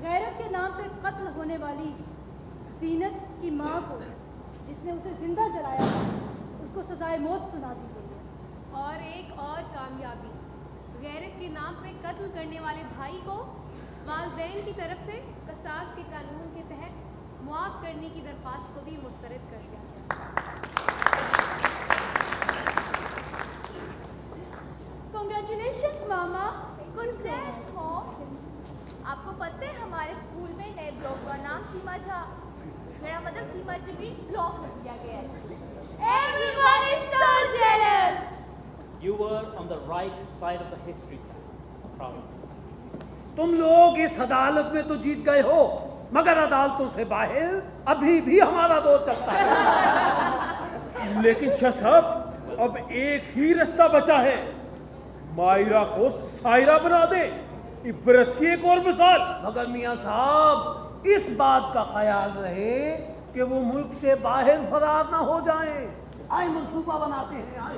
गैरत के नाम पे कत्ल होने वाली जीनत की माँ को, जिसने उसे जिंदा जलाया था, उसको सजाए मौत सुना दी गई है। और एक और कामयाबी, गैरत के नाम पे कत्ल करने वाले भाई को वालिदैन की तरफ से कसास के कानून के तहत मुआफ करने की दरख्वास्त को भी मुस्तरद कर दिया गया। Congratulations मामा, Congrats mom। आपको पता है हमारे स्कूल में नए ब्लॉक का नाम सीमा झा, मेरा मतलब सीमा जी भी ब्लॉक में दिया गया है। Everyone is so jealous। You were on the right side of the history, sir. Proud of you. तुम लोग इस अदालत में तो जीत गए हो, मगर अदालतों से बाहर अभी भी हमारा दौर चलता है। लेकिन शाह साहब, अब एक ही रास्ता बचा है, मायरा को सायरा बना दे, इबरत की एक और मिसाल। मगर मियां साहब, इस बात का ख्याल रहे कि वो मुल्क से बाहर फरार ना हो जाएं। आए मंसूबा बनाते हैं, आए।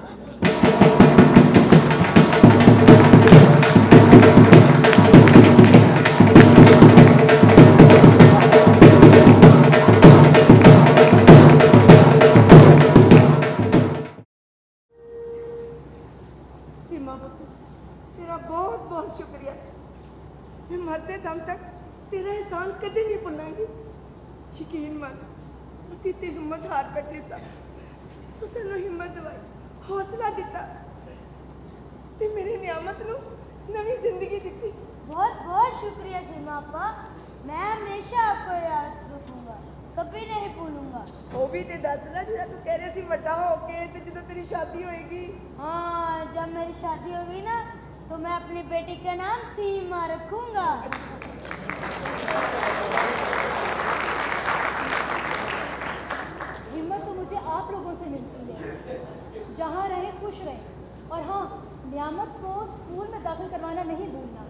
सीमा पुत्र, तेरा बहुत बहुत शुक्रिया। मैं मरते दम तक तेरा एहसान कदे नहीं भुलांगी। यकीन मान, असी ते हिम्मत हार बैठे सा, तो सानू हिम्मत दवाई, हौसला दिता ते मेरी नियामत नू नवी जिंदगी दी। बहुत बहुत शुक्रिया सीमा आपा, मैं हमेशा आपको याद रखूंगा, कभी नहीं भूलूंगा। वो भी ते दस ना, जो तू कह रहे सी बड़ा होके ते जदों तेरी शादी होएगी। हाँ, जब मेरी शादी होगी ना, तो मैं अपनी बेटी का नाम सीमा रखूंगा। हिम्मत तो मुझे आप लोगों से मिलती है। जहाँ रहे खुश रहे, और हाँ, नियामत को स्कूल में दाखिल करवाना नहीं भूलना।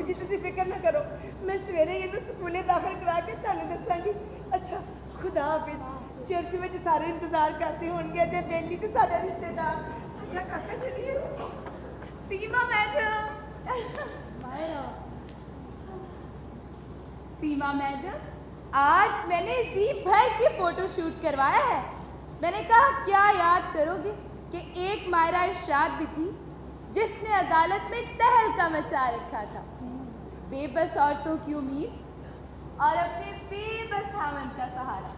जी तुसी फिक्र ना करो, मैं सवेरे इन्हू स्कूले दाखिल करा के तुहानू दसांगी। अच्छा, खुदा हाफिज। चर्च में सारे इंतजार करते होंगे ते बेली ते साडे रिश्तेदार। अच्छा काका चलिए। सीमा मैडम। सीमा मैडम, आज मैंने जी भर के फोटो शूट करवाया है। मैंने कहा क्या याद करोगे कि एक मायरा इरशाद भी थी जिसने अदालत में तहलका मचा रखा था। बेबस औरतों की उम्मीद और अपने बेबस हामन का सहारा।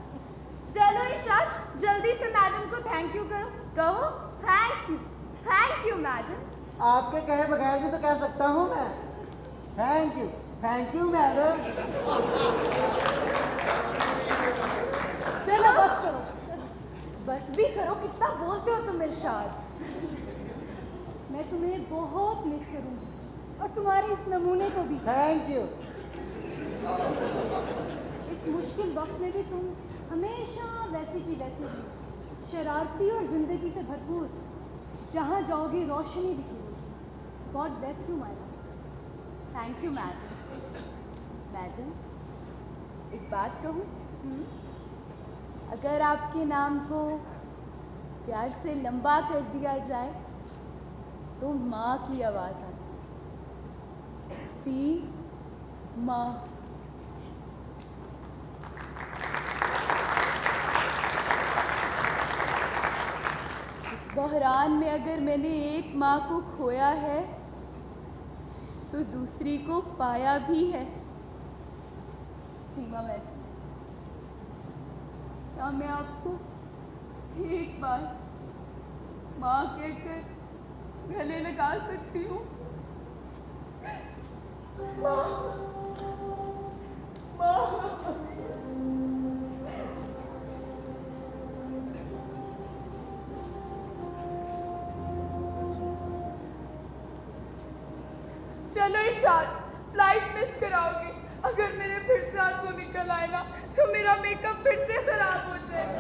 चलो इरशाद, जल्दी से मैडम को थैंक यू करो। कहो थैंक यू मैडम। आपके कहे बगैर भी तो कह सकता हूँ मैं। Thank you madam. चलो बस करो। बस भी करो, कितना बोलते हो तुम इरशाद। मैं तुम्हें बहुत मिस करूंगी, और तुम्हारे इस नमूने को भी। Thank you. इस मुश्किल वक्त में भी तुम हमेशा वैसी की वैसी रही, शरारती और जिंदगी से भरपूर। जहाँ जाओगी रोशनी बिखेरी। God bless you Myra. Thank you madam. Madam, एक बात कहूँ? अगर आपके नाम को प्यार से लंबा कर दिया जाए तो माँ की आवाज़ आती। सी माँ। इस बहरान में अगर मैंने एक माँ को खोया है तो दूसरी को पाया भी है। सीमा मैडम, क्या मैं आपको एक बार माँ कहकर गले लगा सकती हूँ? माँ, माँ। चलो इरशाद, फ्लाइट मिस कराओगे। अगर मेरे फिर से आंसू निकल आए ना तो मेरा मेकअप फिर से खराब हो जाएगा।